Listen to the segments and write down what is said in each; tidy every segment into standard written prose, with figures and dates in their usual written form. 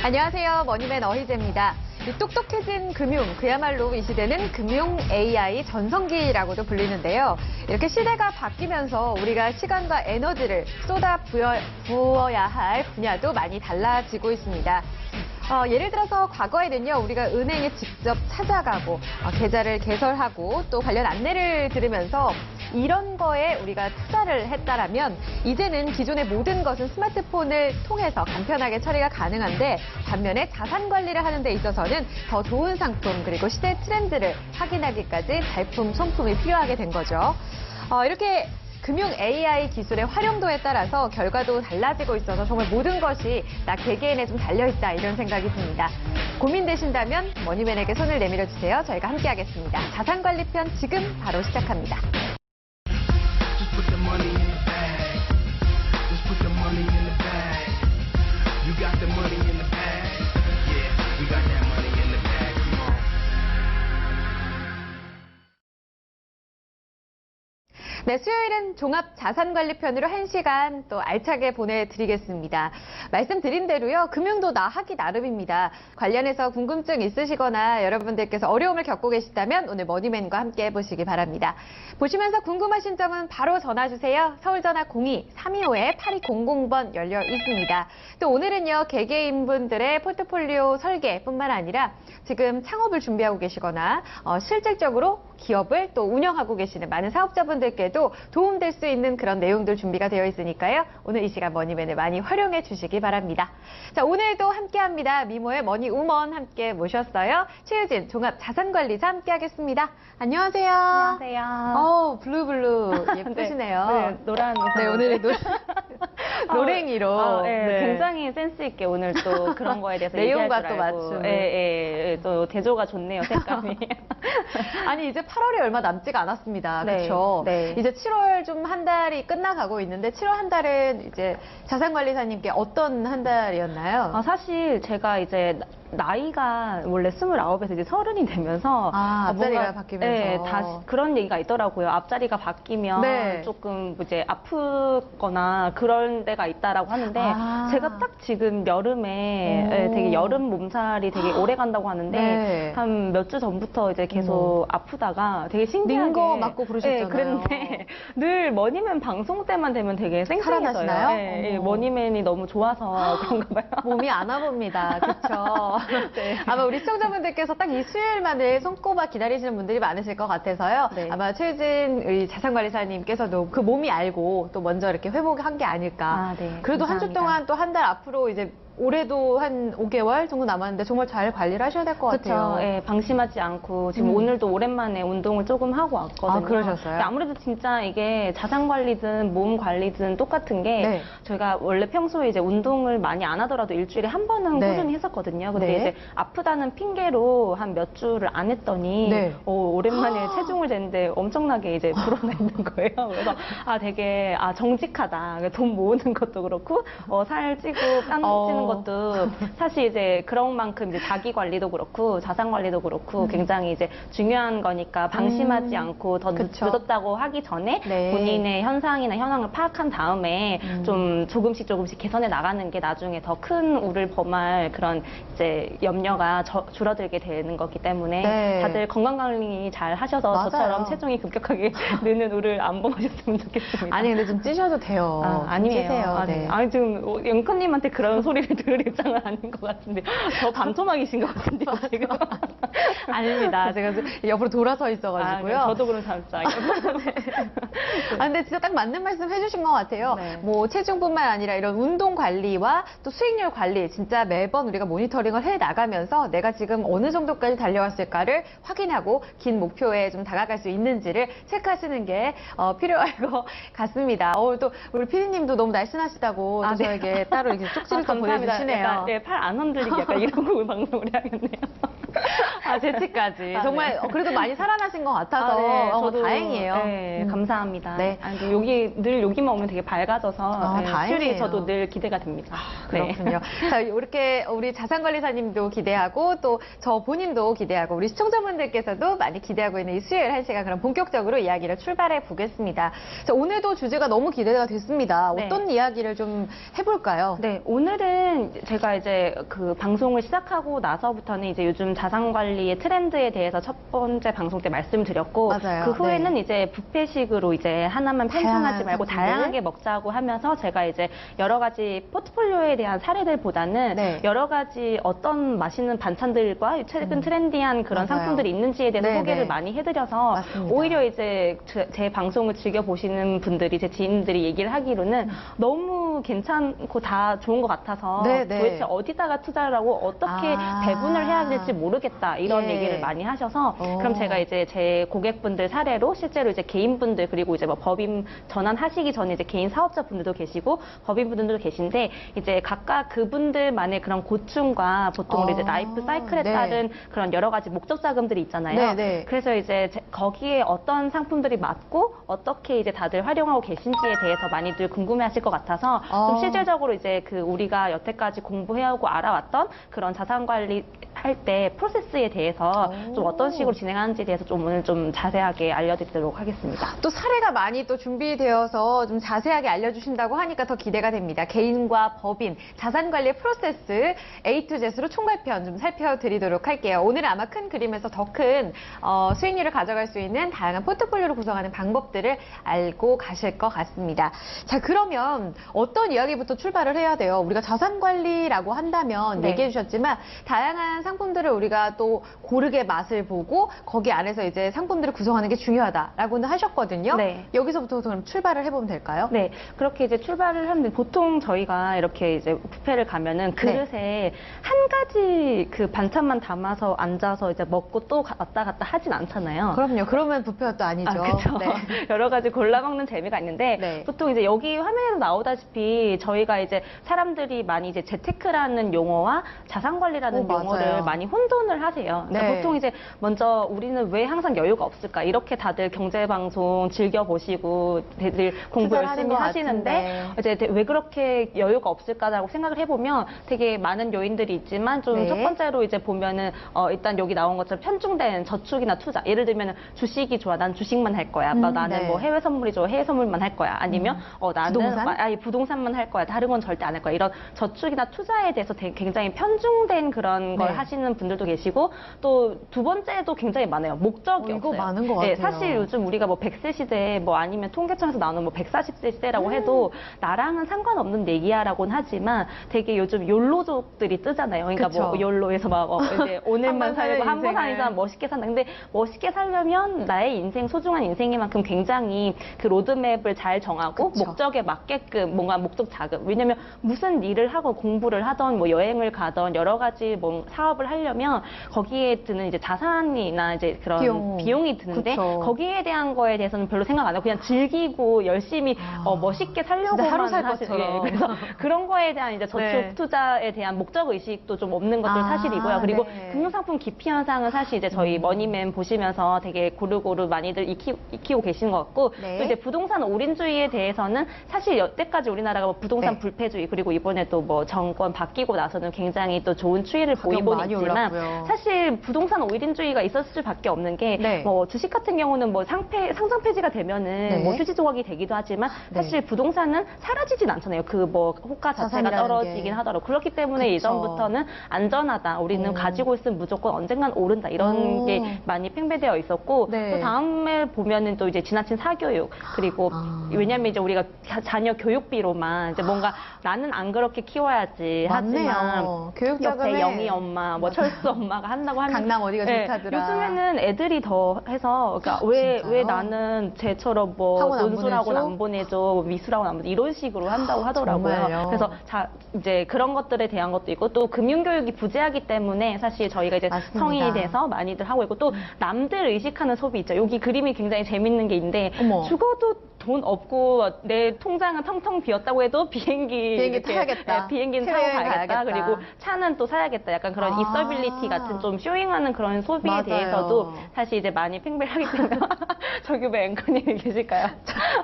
안녕하세요. 머니맨 어희재입니다. 이 똑똑해진 금융, 그야말로 이 시대는 금융 AI 전성기라고도 불리는데요. 이렇게 시대가 바뀌면서 우리가 시간과 에너지를 쏟아 부어야 할 분야도 많이 달라지고 있습니다. 예를 들어서 과거에는요, 우리가 은행에 직접 찾아가고 계좌를 개설하고 또 관련 안내를 들으면서 이런 거에 우리가 투자를 했다라면 이제는 기존의 모든 것은 스마트폰을 통해서 간편하게 처리가 가능한데 반면에 자산 관리를 하는 데 있어서는 더 좋은 상품 그리고 시대 트렌드를 확인하기까지 발품, 손품이 필요하게 된 거죠. 이렇게 금융 AI 기술의 활용도에 따라서 결과도 달라지고 있어서 정말 모든 것이 나 개개인에 좀 달려있다 이런 생각이 듭니다. 고민되신다면 머니맨에게 손을 내밀어 주세요. 저희가 함께하겠습니다. 자산관리편 지금 바로 시작합니다. Just put the money in the bag. Just put the money in the bag. You got the money in the bag. Yeah, we got that money in the bag. Come on. 네, 수요일은 종합 자산관리편으로 1시간 또 알차게 보내드리겠습니다. 말씀드린 대로요, 금융도 나 하기 나름입니다. 관련해서 궁금증 있으시거나 여러분들께서 어려움을 겪고 계시다면 오늘 머니맨과 함께 해보시기 바랍니다. 보시면서 궁금하신 점은 바로 전화주세요. 서울전화 02-325-8200번 열려 있습니다. 또 오늘은요, 개개인분들의 포트폴리오 설계뿐만 아니라 지금 창업을 준비하고 계시거나 실질적으로 기업을 또 운영하고 계시는 많은 사업자분들께도 도움될 수 있는 그런 내용들 준비가 되어 있으니까요. 오늘 이 시간 머니맨을 많이 활용해 주시기 바랍니다. 자, 오늘도 함께합니다. 미모의 머니우먼 함께 모셨어요. 최유진 종합자산관리사 함께하겠습니다. 안녕하세요. 안녕하세요. 블루블루 예쁘시네요. 네, 노란. 네, 오늘은 노랭이로. 네. 굉장히 센스 있게 오늘 또 그런 거에 대해서 내용과 얘기할 줄 또 알고. 맞추는. 예, 또 대조가 좋네요, 색감이. 아니 이제 8월이 얼마 남지가 않았습니다. 네, 그렇죠? 네. 이제 7월 좀 한 달이 끝나가고 있는데 7월 한 달은 이제 자산관리사님께 어떤 한 달이었나요? 사실 제가 이제 나이가 원래 29에서 이제 30이 되면서 앞자리가 뭔가, 바뀌면서. 네, 다시 그런 얘기가 있더라고요. 앞자리가 바뀌면 네. 조금 이제 아프거나 그런 데가 있다라고 하는데 제가 딱 지금 여름에 되게 여름 몸살이 되게 오래 간다고 하는데 네. 한 몇 주 전부터 이제 계속 아프다가 되게 신기하게 링거 맞고 그러셨잖아요. 네, 그랬는데 늘 머니맨 방송 때만 되면 되게 쌩쌩해져요. 살아나시나요? 네, 머니맨이 너무 좋아서 그런가 봐요. 몸이 안 아픕니다. 그렇죠? 네. 아마 우리 시청자분들께서 딱 이 수요일만을 손꼽아 기다리시는 분들이 많으실 것 같아서요. 네. 아마 최유진 우리 자산관리사님께서도 그 몸이 알고 또 먼저 이렇게 회복한 게 아닐까. 네. 그래도 한 주 감사합니다. 동안 또 한 달 앞으로 이제 올해도 한 5개월 정도 남았는데 정말 잘 관리를 하셔야 될 것 같아요. 그렇죠. 예, 방심하지 않고 지금 오늘도 오랜만에 운동을 조금 하고 왔거든요. 그러셨어요? 근데 아무래도 진짜 이게 자산 관리든 몸 관리든 똑같은 게 네. 저희가 원래 평소에 이제 운동을 많이 안 하더라도 일주일에 한 번은 네. 꾸준히 했었거든요. 근데 네. 이제 아프다는 핑계로 한 몇 주를 안 했더니 네. 오랜만에 체중을 쟀는데 엄청나게 이제 불어나 있는 거예요. 그래서 되게 정직하다. 돈 모으는 것도 그렇고 살 찌고 땀 찌는 것도 사실 이제 그런 만큼 이제 자기 관리도 그렇고 자산 관리도 그렇고 굉장히 이제 중요한 거니까 방심하지 않고 더 그쵸. 늦었다고 하기 전에 네. 본인의 현상이나 현황을 파악한 다음에 좀 조금씩 개선해 나가는 게 나중에 더 큰 우를 범할 그런 이제 염려가 줄어들게 되는 거기 때문에 네. 다들 건강 관리 잘 하셔서 맞아요. 저처럼 체중이 급격하게 느는 우를 안 범하셨으면 좋겠습니다. 아니 근데 좀 찌셔도 돼요. 아니에요. 찌세요. 네. 아니, 지금 영커님한테 그런 소리를 들을 입장은 아닌 것 같은데 저 반토막이신 것 같은데요, 지금. 아닙니다. 제가 옆으로 돌아서 있어가지고요. 저도 그럼 살짝. 근데 진짜 딱 맞는 말씀 해주신 것 같아요. 네. 뭐 체중뿐만 아니라 이런 운동 관리와 또 수익률 관리 진짜 매번 우리가 모니터링을 해 나가면서 내가 지금 어느 정도까지 달려왔을까를 확인하고 긴 목표에 좀 다가갈 수 있는지를 체크하시는 게 필요할 것 같습니다. 또 우리 피디님도 너무 날씬하시다고 또 네. 저에게 따로 이렇게 쪽지를 또 보내주시네요. 팔 안 흔들리게 약간 이런 거 방송을 해야겠네요. 아, 재치까지. 아, 정말 네. 그래도 많이 살아나신 것 같아서 네, 다행이에요. 네, 감사합니다. 네. 아니, 늘 여기만 오면 되게 밝아져서 네, 다행이에요. 퓨리 저도 늘 기대가 됩니다. 네. 그렇군요. 자, 이렇게 우리 자산관리사님도 기대하고 또 저 본인도 기대하고 우리 시청자분들께서도 많이 기대하고 있는 이 수요일 1시간 그럼 본격적으로 이야기를 출발해 보겠습니다. 자, 오늘도 주제가 너무 기대가 됐습니다. 네. 어떤 이야기를 좀 해볼까요? 네, 오늘은 제가 이제 그 방송을 시작하고 나서부터는 이제 요즘 자산관리의 트렌드에 대해서 첫 번째 방송 때 말씀드렸고, 맞아요. 그 후에는 네. 이제 뷔페식으로 이제 하나만 편성하지 다양한 말고 상품들. 다양하게 먹자고 하면서 제가 이제 여러 가지 포트폴리오에 대한 사례들보다는 네. 여러 가지 어떤 맛있는 반찬들과 최근 트렌디한 그런 맞아요. 상품들이 있는지에 대해서 네, 소개를 네. 많이 해드려서 맞습니다. 오히려 이제 제 방송을 즐겨보시는 분들이, 제 지인들이 얘기를 하기로는 너무 괜찮고 다 좋은 것 같아서 네, 네. 도대체 어디다가 투자를 하고 어떻게 아. 배분을 해야 될지 모르겠다 이런 예. 얘기를 많이 하셔서 오. 그럼 제가 이제 제 고객분들 사례로 실제로 이제 개인분들 그리고 이제 뭐 법인 전환하시기 전에 이제 개인 사업자분들도 계시고 법인분들도 계신데 이제 각각 그분들만의 그런 고충과 보통 우리 이제 라이프 사이클에 네. 따른 그런 여러 가지 목적 자금들이 있잖아요. 네, 네. 그래서 이제 거기에 어떤 상품들이 맞고 어떻게 이제 다들 활용하고 계신지에 대해서 많이들 궁금해하실 것 같아서 좀 실질적으로 이제 그 우리가 여태까지 공부해오고 알아왔던 그런 자산 관리 할 때 프로세스에 대해서 좀 어떤 식으로 진행하는지에 대해서 좀 오늘 좀 자세하게 알려드리도록 하겠습니다. 또 사례가 많이 또 준비되어서 좀 자세하게 알려주신다고 하니까 더 기대가 됩니다. 개인과 법인, 자산관리의 프로세스 A to Z로 총괄편 좀 살펴드리도록 할게요. 오늘은 아마 큰 그림에서 더 큰 수익률을 가져갈 수 있는 다양한 포트폴리오를 구성하는 방법들을 알고 가실 것 같습니다. 자, 그러면 어떤 이야기부터 출발을 해야 돼요? 우리가 자산관리라고 한다면 네. 얘기해 주셨지만 다양한 상품들을 우리가 또 고르게 맛을 보고 거기 안에서 이제 상품들을 구성하는 게 중요하다라고는 하셨거든요. 네. 여기서부터 그럼 출발을 해보면 될까요? 네, 그렇게 이제 출발을 하는데 보통 저희가 이렇게 이제 뷔페를 가면은 그릇에 한 가지 그 반찬만 담아서 앉아서 이제 먹고 또 왔다 갔다 하진 않잖아요. 그럼요. 그러면 뷔페가 또 아니죠. 그렇죠. 네. 여러 가지 골라 먹는 재미가 있는데 네. 보통 이제 여기 화면에도 나오다시피 저희가 이제 사람들이 많이 이제 재테크라는 용어와 자산관리라는 맞아요. 용어를 많이 혼돈을 하세요. 그러니까 네. 보통 이제 먼저 우리는 왜 항상 여유가 없을까 이렇게 다들 경제 방송 즐겨 보시고 다들 공부 투자를 열심히 하는 것 하시는데 이제 왜 그렇게 여유가 없을까라고 생각을 해보면 되게 많은 요인들이 있지만 좀 네. 첫 번째로 이제 보면은 일단 여기 나온 것처럼 편중된 저축이나 투자 예를 들면 주식이 좋아 난 주식만 할 거야 나는 네. 뭐 해외 선물이 좋아 해외 선물만 할 거야 아니면 나는 부동산? 부동산만 할 거야 다른 건 절대 안 할 거야 이런 저축이나 투자에 대해서 굉장히 편중된 그런 걸 네. 하시는 분들도 계시고 또 두 번째도 굉장히 많아요 목적이 이거 없어요. 많은 것 네, 같아요. 사실 요즘 우리가 뭐 100세 시대 뭐 아니면 통계청에서 나오는 뭐 140세 시대라고 해도 나랑은 상관없는 얘기야라고는 하지만 되게 요즘 욜로족들이 뜨잖아요. 그러니까 그쵸. 뭐 욜로에서 막 이제 오늘만 한번 사는 살고 한 번 사는 인생을. 사람 멋있게 산다. 근데 멋있게 살려면 나의 인생 소중한 인생이만큼 굉장히 그 로드맵을 잘 정하고 그쵸. 목적에 맞게끔 뭔가 목적 자금. 왜냐면 무슨 일을 하고 공부를 하던 뭐 여행을 가던 여러 가지 뭐 사업을 하려면 거기에 드는 이제 자산이나 이제 그런 비용이 드는데 그쵸. 거기에 대한 거에 대해서는 별로 생각 안 하고 그냥 즐기고 열심히 멋있게 살려고만 하루 살 사실- 것처럼. 그래서 그런 거에 대한 이제 저축 네. 투자에 대한 목적 의식도 좀 없는 것도 사실이고요. 그리고 네. 금융상품 기피 현상은 사실 이제 저희 머니맨 보시면서 되게 고루고루 많이들 익히고 계신 것 같고 네. 또 이제 부동산 올인주의에 대해서는 사실 여태까지 우리나라가 뭐 부동산 네. 불패주의 그리고 이번에 또 뭐 정권 바뀌고 나서는 굉장히 또 좋은 추이를 가격 보이고는 많이 있지만 올랐고요. 사실 부동산 올인주의가 있었을 수밖에 없는 게 네. 뭐 주식 같은 경우는 뭐 상장 폐지가 되면은 네. 뭐 휴지 조각이 되기도 하지만 네. 사실 부동산은 사라지진 않잖아요. 그 뭐 호가 자체가 자산이라는 떨어지긴 게. 하더라고. 그렇기 때문에 그쵸. 예전부터는 안전하다. 우리는 가지고 있으면 무조건 언젠간 오른다. 이런 오. 게 많이 팽배되어 있었고 네. 또 다음에 보면은 또 이제 지나친 사교육 그리고 왜냐면 이제 우리가 자녀 교육비로만 이제 뭔가 나는 안 그렇게 키워야지 하지만 맞네요. 교육 옆에 자금에 영희 엄마, 뭐 철수 엄마가 한다고 하면 강남 어디가 네, 좋다더라. 요즘에는 애들이 더 해서 그러니까 왜 진짜요? 나는 쟤처럼 뭐 학원 안 논술학원 보내줘? 안 보내줘, 미술학원 안 보내줘 이런 식으로 한다고 하더라고요. 정말요? 그래서 이제 그런 것들에 대한 것도 있고 또 금융교육이 부재하기 때문에 사실 저희가 이제 맞습니다. 성인이 돼서 많이들 하고 있고 또 남들 의식하는 소비 있죠. 여기 그림이 굉장히 재밌는 게 있는데 어머. 죽어도 돈 없고 내 통장은 텅텅 비었다고 해도 비행기 이렇게, 타야겠다. 비행기는 타고 해외여행 가야겠다. 가야겠다. 그리고 차는 또 사야겠다. 약간 그런 아. 있어빌리티 같은 좀 쇼잉하는 그런 소비에 맞아요. 대해서도 사실 이제 많이 팽배하기 때문에 저기에 앵커님이 계실까요?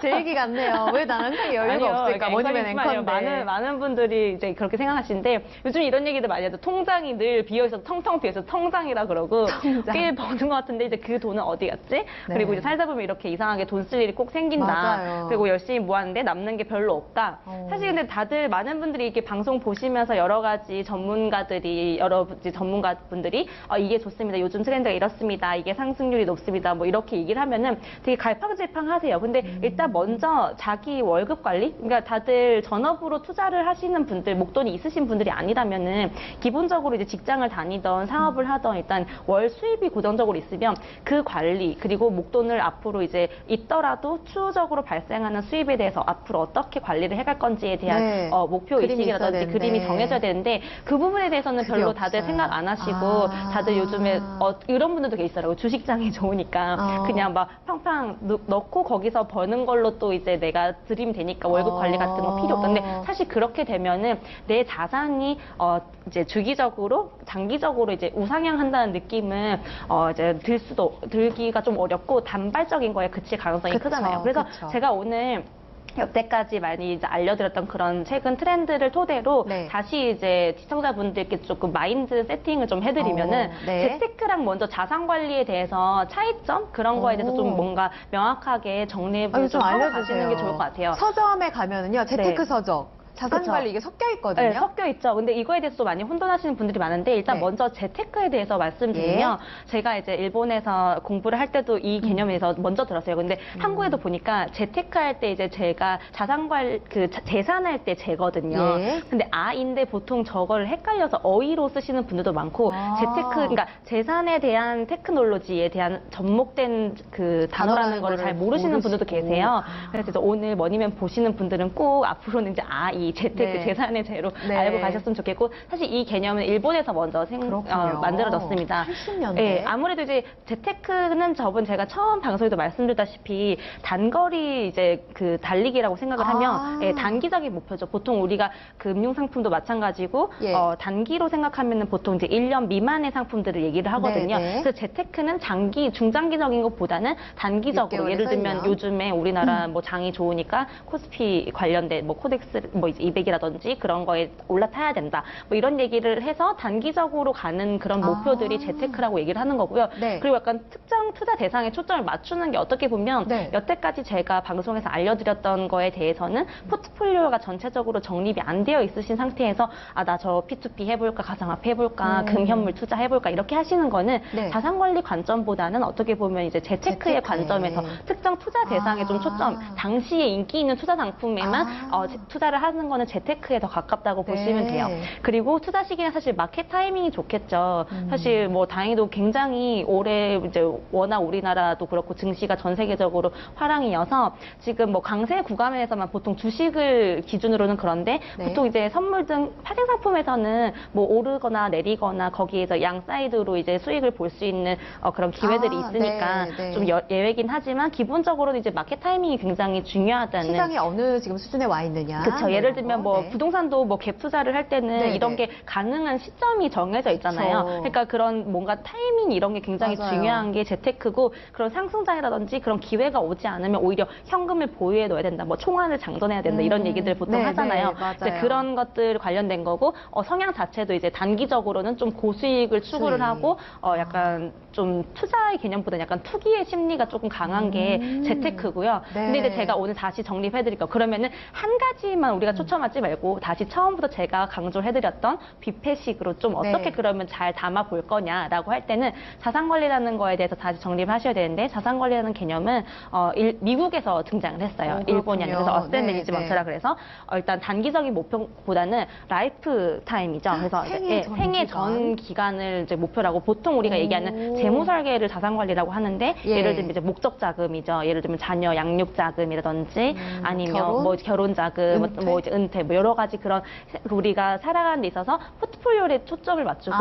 제 얘기 같네요. 왜 나는 항상 여유가 아니요, 없을까? 머니맨 앵커님뿐만 아니라 앵커인데. 많은 분들이 이제 그렇게 생각하시는데 요즘 이런 얘기들 많이 하죠. 통장이 늘 비어있어서 텅텅 비어있어서 통장이라 그러고 통장. 꽤 버는 것 같은데 이제 그 돈은 어디 갔지? 네. 그리고 이제 살다 보면 이렇게 이상하게 돈 쓸 일이 꼭 생긴다. 맞아요. 그리고 열심히 모았는데 남는 게 별로 없다. 사실 근데 다들 많은 분들이 이렇게 방송 보시면서 여러 가지 전문가들이 여러 이제 전문가분들이 이게 좋습니다. 요즘 트렌드가 이렇습니다. 이게 상승률이 높습니다. 뭐 이렇게 얘기를 하면은 되게 갈팡질팡하세요. 근데 일단 먼저 자기 월급 관리, 그러니까 다들 전업으로 투자를 하시는 분들, 목돈이 있으신 분들이 아니라면은 기본적으로 이제 직장을 다니던 사업을 하던 일단 월 수입이 고정적으로 있으면 그 관리 그리고 목돈을 앞으로 이제 있더라도 추후적으로 발생하는 수입에 대해서 앞으로 어떻게 관리를 해갈 건지에 대한 네. 목표 그림이 의식이라든지 있어야 그림이 되는데. 정해져야 되는데 그 부분에 대해서는 그게 별로 다들 없어요. 생각 안 하시고 아. 다들 요즘에 이런 분들도 계시더라고요. 주식장이 좋으니까 그냥 막 팡팡 넣고 거기서 버는 걸로 또 이제 내가 들이면 되니까 월급 관리 같은 거 필요 없던데 사실 그렇게 되면은 내 자산이 이제 주기적으로 장기적으로 이제 우상향한다는 느낌은 이제 들기가 좀 어렵고 단발적인 거에 그칠 가능성이 그쵸, 크잖아요. 그래서 그쵸. 제가 오늘 여태까지 많이 이제 알려드렸던 그런 최근 트렌드를 토대로 네. 다시 이제 시청자분들께 조금 마인드 세팅을 좀 해드리면은 네. 재테크랑 먼저 자산 관리에 대해서 차이점 그런 거에 대해서 좀 뭔가 명확하게 정리를 좀 하고 가시는 게 좋을 것 같아요. 서점에 가면은요, 재테크 네. 서적, 자산 그쵸. 관리 이게 섞여 있거든요. 네, 섞여 있죠. 근데 이거에 대해서 또 많이 혼돈하시는 분들이 많은데 일단 네. 먼저 재테크에 대해서 말씀드리면 제가 이제 일본에서 공부를 할 때도 이 개념에 대해서 먼저 들었어요. 근데 한국에도 보니까 재테크할 때 이제 제가 자산관 재산할 때 재거든요. 예. 근데 아인데 보통 저걸 헷갈려서 어휘로 쓰시는 분들도 많고 재테크 그러니까 재산에 대한 테크놀로지에 대한 접목된 그 단어라는 거를 잘 모르시는 분들도 모르시고. 계세요. 그래서 이제 오늘 머니맨 보시는 분들은 꼭 앞으로는 이제 이 재테크 네. 재산의 재로 네. 알고 가셨으면 좋겠고 사실 이 개념은 일본에서 먼저 그렇군요. 만들어졌습니다. 80년대. 예, 아무래도 이제 재테크는 제가 처음 방송에도 말씀드렸다시피 단거리 이제 그 달리기라고 생각을 하면 예, 단기적인 목표죠. 보통 우리가 금융 상품도 마찬가지고 예. 단기로 생각하면은 보통 이제 1년 미만의 상품들을 얘기를 하거든요. 네, 네. 그래서 재테크는 중장기적인 것보다는 단기적으로 6개월에서 예를 들면 1년. 요즘에 우리나라 뭐 장이 좋으니까 코스피 관련된 뭐 코덱스 뭐 이제 200이라든지 그런 거에 올라타야 된다. 뭐 이런 얘기를 해서 단기적으로 가는 그런 목표들이 재테크라고 얘기를 하는 거고요. 네. 그리고 약간 특정 투자 대상에 초점을 맞추는 게 어떻게 보면 네. 여태까지 제가 방송에서 알려드렸던 거에 대해서는 포트폴리오가 전체적으로 정립이 안 되어 있으신 상태에서 나 저 P2P 해볼까, 가상화폐 해볼까, 금현물 투자 해볼까 이렇게 하시는 거는 네. 자산관리 관점보다는 어떻게 보면 이제 재테크의 재테크에. 관점에서 특정 투자 대상에 좀 초점, 당시에 인기 있는 투자 상품에만 투자를 하는 거는 재테크에 더 가깝다고 보시면 돼요. 그리고 투자 시기는 사실 마켓 타이밍이 좋겠죠. 사실 뭐 다행히도 굉장히 올해 이제 워낙 우리나라도 그렇고 증시가 전 세계적으로 화랑이어서 지금 뭐 강세 구간에서만 보통 주식을 기준으로는 그런데 네. 보통 이제 선물 등 파생 상품에서는 뭐 오르거나 내리거나 거기에서 양 사이드로 이제 수익을 볼 수 있는 그런 기회들이 있으니까 네, 네. 좀 예외긴 하지만 기본적으로는 이제 마켓 타이밍이 굉장히 중요하다는 시장이 어느 지금 수준에 와 있느냐. 그렇죠. 뭐 예를 이런 들면 거. 뭐 네. 부동산도 뭐 갭 투자를 할 때는 네, 이런 네. 게 가능한 시점이 정해져 있잖아요. 그쵸. 그러니까 그런 뭔가 타이밍 이런 게 굉장히 맞아요. 중요한 게 재테크고 그런 상승장이라든지 그런 기회가 오지 않으면 오히려 현금을 보유해 둬야 된다. 뭐 총알을 장전해야 된다. 이런 얘기들 보통 네, 하잖아요. 네, 맞아요. 이제 그런 것들 관련된 거고 성향 자체도 이제 단기적으로는 좀 고수익을 추구를 수익. 하고 약간 좀 투자의 개념보다는 약간 투기의 심리가 조금 강한 게 재테크고요. 네. 근데 이제 제가 오늘 다시 정립해드릴게요. 그러면은 한 가지만 우리가 초점하지 말고 다시 처음부터 제가 강조해드렸던 뷔페식으로 좀 어떻게 네. 그러면 잘 담아 볼 거냐라고 할 때는 자산관리라는 거에 대해서 다시 정립을 하셔야 되는데 자산관리라는 개념은 미국에서 등장을 했어요. 일본이 아니라 그래서 어센 네, 매니지먼트라 네. 그래서 일단 단기적인 목표보다는 라이프 타임이죠. 그래서 생애 전 기간을 이제 목표라고 보통 우리가 얘기하는 재무 설계를 자산관리라고 하는데 예. 예를 들면 이제 목적 자금이죠. 예를 들면 자녀 양육 자금이라든지 아니면 결혼? 뭐 결혼 자금, 은퇴? 뭐 이제 은퇴, 뭐 여러 가지 그런 우리가 살아가는 데 있어서 포트폴리오에 초점을 맞추고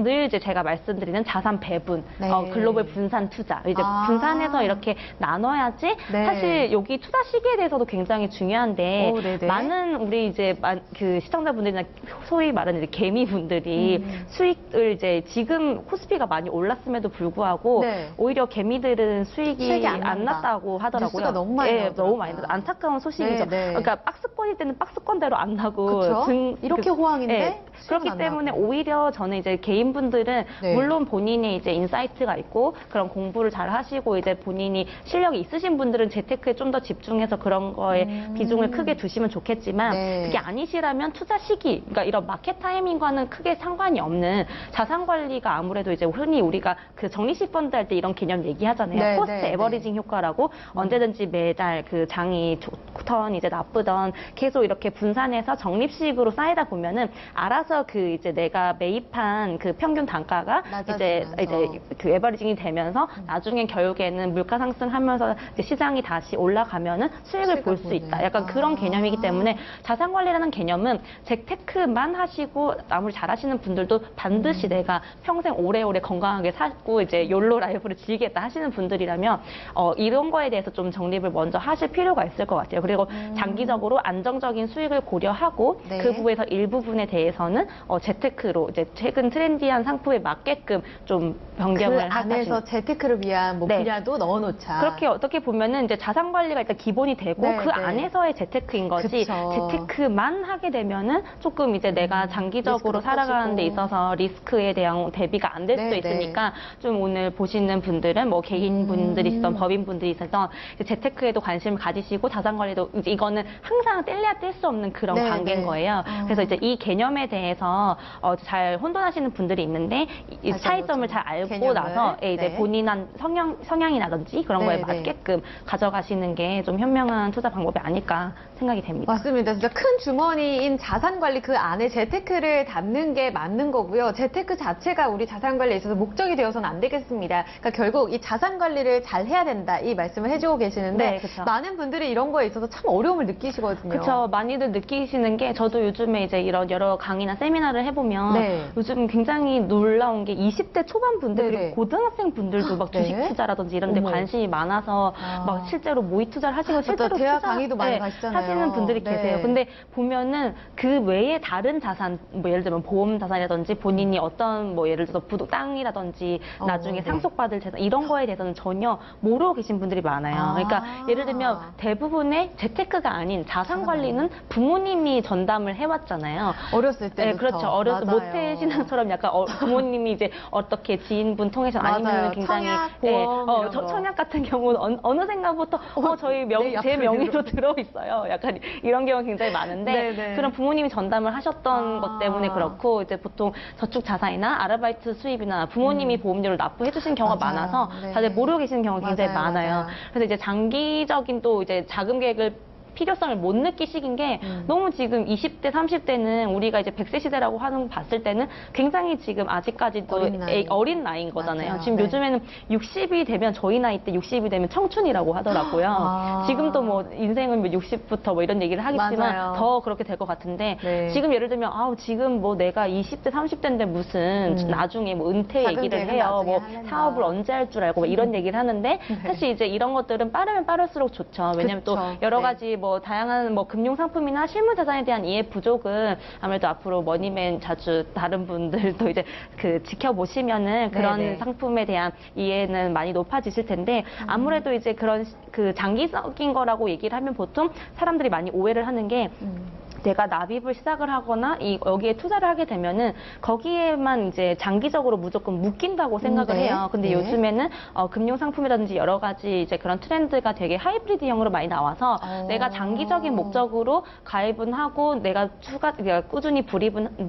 늘 이제 제가 말씀드리는 자산 배분, 네. 글로벌 분산 투자. 이제 아. 분산해서 이렇게 나눠야지 네. 사실 여기 투자 시기에 대해서도 굉장히 중요한데 오, 네네. 많은 우리 이제 그 시청자분들이나 소위 말하는 이제 개미분들이 수익을 이제 지금 코스피가 많이 올랐음에도 불구하고 네. 오히려 개미들은 수익이 수익이 안 안 난다. 났다고 하더라고요. 뉴스가 너무 많이 예, 나오더라고요. 너무 많이 나요. 안타까운 소식이죠. 네, 네. 그러니까 박스권일 때는 박스권대로 안 나고 그쵸? 이렇게 호황인데 수익은 그렇기 안 때문에 나고. 오히려 저는 이제 개인분들은 네. 물론 본인이 이제 인사이트가 있고 그런 공부를 잘 하시고 이제 본인이 실력이 있으신 분들은 재테크에 좀 더 집중해서 그런 거에 비중을 크게 두시면 좋겠지만 네. 그게 아니시라면 투자 시기, 그러니까 이런 마켓 타이밍과는 크게 상관이 없는 자산 관리가 아무래도 이제 흔히 우리가 그 적립식 펀드 할 때 이런 개념 얘기하잖아요. 네, 코스트 네, 에버리징 효과라고 언제든지 매달 그 장이 좋던 이제 나쁘던 계속 이렇게 분산해서 적립식으로 쌓이다 보면은 알아서 그 이제 내가 매입한 그 평균 단가가 이제 낮아지면서. 그 에버리징이 되면서 나중엔 결국에는 물가 상승하면서 이제 시장이 다시 올라가면은 수익을 볼 수 보네. 있다. 약간 그런 개념이기 때문에 자산 관리라는 개념은 재테크만 하시고 아무리 잘하시는 분들도 반드시 내가 평생 오래오래 건강하게 살고 이제 욜로 라이프를 즐기겠다 하시는 분들이라면 이런 거에 대해서 좀 정립을 먼저 하실 필요가 있을 것 같아요. 그리고 장기적으로 안정적인 수익을 고려하고 네. 그 부분에서 일부분에 대해서는 재테크로 이제 최근 트렌디한 상품에 맞게끔 좀 변경을 그 안에서 하시는. 재테크를 위한 뭐 네. 분야도 넣어놓자. 그렇게 어떻게 보면은 이제 자산 관리가 일단 기본이 되고 네, 그 네. 안에서의 재테크인 거지 그쵸. 재테크만 하게 되면은 조금 이제 내가 장기적으로 리스크도 살아가는 데 커지고. 있어서 리스크에 대한 대비가 안 될 수도 네, 있으니까 좀 오늘 보시는 분들은 뭐 개인분들이시던 법인분들이시던 이제 재테크에도 관심을 가지시고 자산 관리도 이제 이거는 항상 뗄래야 뗄 수 없는 그런 네, 관계인 네. 거예요. 그래서 이제 이 개념에 대해서 잘 혼돈하시는 분들이 있는데 이 다시 차이점을 한번 잘 알고 개념을. 나서 이제 네. 본인한 성향이라든지 그런 거에 네, 네. 맞게끔 가져가시는 게 좀 현명한 투자 방법이 아닐까 생각이 됩니다. 맞습니다. 진짜 큰 주머니인 자산 관리 그 안에 재테크를 담는 게 맞는 거고요. 재테크 자체가 우리 자산 관리에 있어서 목적이 되어서는 안 되겠습니다. 그러니까 결국 이 자산 관리를 잘 해야 된다 이 말씀을 해주고 계시는데 네, 그쵸. 많은 분들이 이런 거에 있어서 참 어려움을 느끼시거든요. 그렇죠. 많이들 느끼시는 게 저도 요즘에 이제 이런 여러 강의나 세미나를 해보면 네. 요즘 굉장히 놀라운 게 20대 초반 분들 네네. 그리고 고등학생 분들도 막 네. 주식 투자라든지 이런 데 어머. 관심이 많아서 아. 막 실제로 모의 투자를 하시고 맞다. 실제로 대학 투자 강의도 많이 가시잖아요. 하시는 분들이 네. 계세요. 근데 보면은 그 외에 다른 자산 뭐 예를 들면 보험 자산이라든지 본인이 어떤 뭐 예를 들어서 땅이라든지 나중에 네. 상속받을 재산 이런 거에 대해서는 전혀 모르고 계신 분들이 많아요. 아. 그러니까 예를 들면 대부분의 재테크가 아닌 자산 관리는 부모님이 전담을 해왔잖아요. 어렸을 때부터. 네, 그렇죠. 어려서 맞아요. 모태 신앙처럼 약간 부모님이 이제 어떻게 지인분 통해서 맞아요. 아니면 굉장히 청약, 보험 이런 거. 청약 같은 경우는 어느 생각부터 저희 내 제 약간 명의로 이런 들어 있어요. 약간 이런 경우가 굉장히 많은데 네네. 그런 부모님이 전담을 하셨던 아. 것 때문에 그렇고 이제 보통 저축 자산이나 아르바이트 수입이나 부모님이 보험료를 납부해 주신 경우가 맞아요. 많아서 네. 다들 모르고 계시는 경우가 굉장히 맞아요, 많아요. 맞아요. 그래서 이제 장기적인 또 이제 자금 계획을 필요성을 못 느끼시긴 게 너무 지금 20대, 30대는 우리가 이제 100세 시대라고 하는 거 봤을 때는 굉장히 지금 아직까지도 어린 나이. 인 거잖아요. 맞아요. 지금 네. 요즘에는 60이 되면 저희 나이 때 60이 되면 청춘이라고 하더라고요. 아. 지금도 뭐 인생은 60부터 뭐 이런 얘기를 하겠지만 맞아요. 더 그렇게 될 것 같은데 네. 지금 예를 들면 지금 뭐 내가 20대, 30대인데 무슨 나중에 뭐 은퇴 자금 얘기를 계획은 해요. 나중에 뭐 하려나. 사업을 언제 할 줄 알고 뭐 이런 얘기를 하는데 사실 이제 이런 것들은 빠르면 빠를수록 좋죠. 왜냐면 또 그쵸. 여러 네. 가지 뭐 다양한 뭐 금융 상품이나 실물 자산에 대한 이해 부족은 아무래도 앞으로 머니맨 자주 다른 분들도 이제 그 지켜보시면은 그런 네네. 상품에 대한 이해는 많이 높아지실 텐데 아무래도 이제 그런 그 장기적인 거라고 얘기를 하면 보통 사람들이 많이 오해를 하는 게 내가 납입을 시작을 하거나 여기에 투자를 하게 되면은 거기에만 이제 장기적으로 무조건 묶인다고 생각을 네. 해요. 근데 네. 요즘에는 금융 상품이라든지 여러 가지 이제 그런 트렌드가 되게 하이브리드형으로 많이 나와서 내가 장기적인 목적으로 가입은 하고 내가 꾸준히